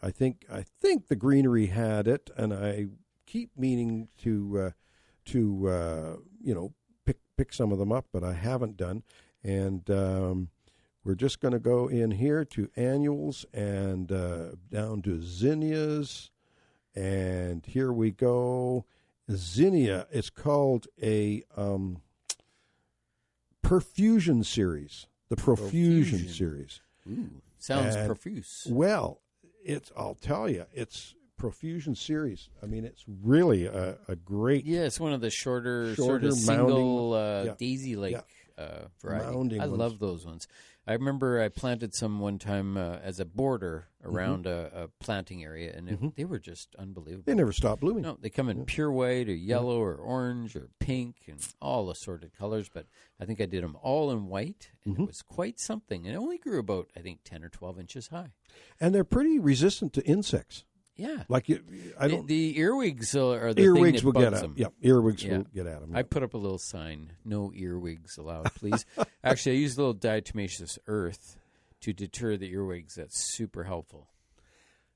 A: I think the Greenery had it, and I keep meaning to pick some of them up, but I haven't done, and we're just going to go in here to annuals and down to zinnias. And here we go. Zinnia. It's called a Profusion series. The Profusion series.
B: Ooh, sounds profuse.
A: Well, I'll tell you, it's Profusion series. I mean, it's really a great.
B: Yeah, it's one of the shorter sort of single daisy-like variety. I love those ones. I remember I planted some one time as a border around a planting area, and they were just unbelievable.
A: They never stop blooming.
B: No, they come in pure white or yellow or orange or pink and all assorted colors, but I think I did them all in white, and it was quite something. And it only grew about, I think, 10 or 12 inches high.
A: And they're pretty resistant to insects.
B: Yeah,
A: like
B: the earwigs are the
A: earwigs
B: thing that
A: will
B: bugs
A: get
B: them.
A: Yeah, earwigs will get at them.
B: I put up a little sign: "No earwigs allowed, please." Actually, I used a little diatomaceous earth to deter the earwigs. That's super helpful.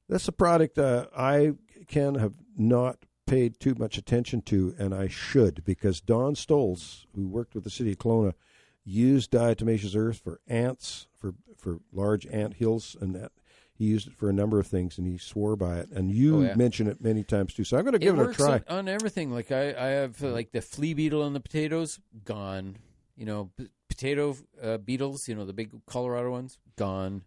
A: That's a product I have not paid too much attention to, and I should, because Don Stolz, who worked with the city of Kelowna, used diatomaceous earth for ants, for large ant hills, and that. He used it for a number of things, and he swore by it. And you mention it many times, too. So I'm going to give it a try.
B: It works on everything. Like I have like the flea beetle on the potatoes, gone. Potato beetles, the big Colorado ones, gone.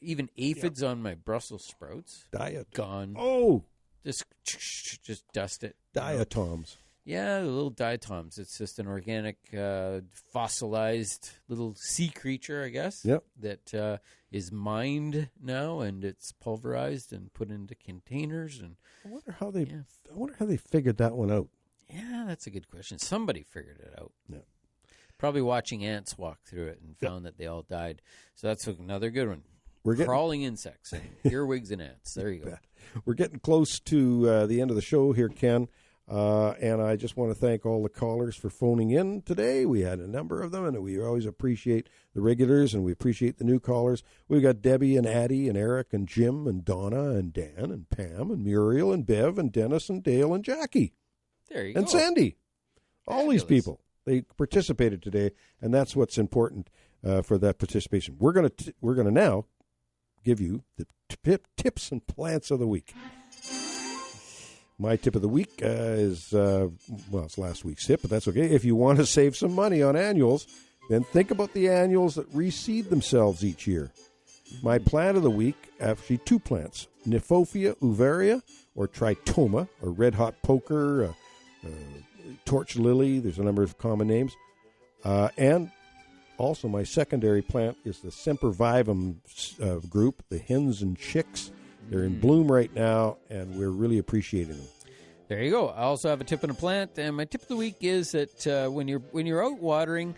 B: Even aphids on my Brussels sprouts, gone.
A: Oh!
B: Just dust it.
A: Diatoms.
B: Yeah, the little diatoms. It's just an organic, fossilized little sea creature, I guess.
A: Yep.
B: That is mined now, and it's pulverized and put into containers. And
A: I wonder how they figured that one out.
B: Yeah, that's a good question. Somebody figured it out.
A: Yeah.
B: Probably watching ants walk through it and found that they all died. So that's another good one. Crawling insects, earwigs and ants. There you go.
A: We're getting close to the end of the show here, Ken. And I just want to thank all the callers for phoning in today. We had a number of them, and we always appreciate the regulars, and we appreciate the new callers. We've got Debbie and Addie and Eric and Jim and Donna and Dan and Pam and Muriel and Bev and Dennis and Dale and Jackie.
B: There you
A: and
B: go.
A: Sandy. All
B: Fabulous.
A: these people. They participated today, and that's what's important for that participation. We're gonna now give you the tips and plants of the week. My tip of the week is, it's last week's tip, but that's okay. If you want to save some money on annuals, then think about the annuals that reseed themselves each year. My plant of the week, actually two plants, Nymphophea uvaria, or Tritoma, or red hot poker, torch lily. There's a number of common names. And also my secondary plant is the Sempervivum group, the hens and chicks. They're in bloom right now, and we're really appreciating them.
B: There you go. I also have a tip and a plant, and my tip of the week is that when you're out watering,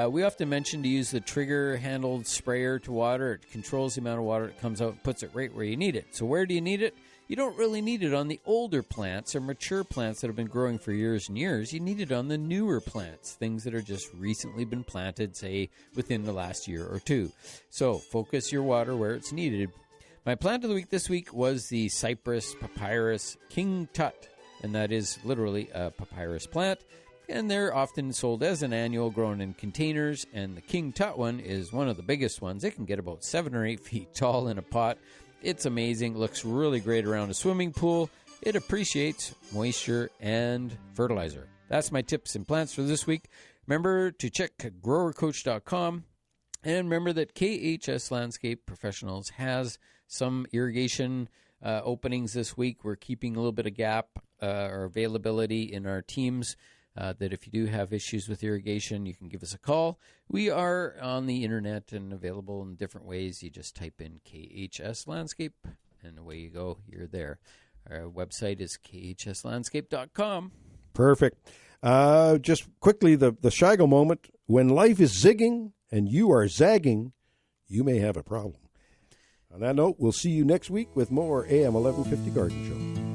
B: we often mention to use the trigger-handled sprayer to water. It controls the amount of water that comes out and puts it right where you need it. So where do you need it? You don't really need it on the older plants or mature plants that have been growing for years and years. You need it on the newer plants, things that are just recently been planted, say, within the last year or two. So focus your water where it's needed. My plant of the week this week was the Cypress Papyrus King Tut, and that is literally a papyrus plant. And they're often sold as an annual, grown in containers, and the King Tut one is one of the biggest ones. It can get about 7 or 8 feet tall in a pot. It's amazing. Looks really great around a swimming pool. It appreciates moisture and fertilizer. That's my tips and plants for this week. Remember to check growercoach.com, and remember that KHS Landscape Professionals has some irrigation openings this week. We're keeping a little bit of gap or availability in our teams, that if you do have issues with irrigation, you can give us a call. We are on the internet and available in different ways. You just type in KHS Landscape, and away you go. You're there. Our website is khslandscape.com.
A: Perfect. Just quickly, the Shigo moment. When life is zigging and you are zagging, you may have a problem. On that note, we'll see you next week with more AM 1150 Garden Show.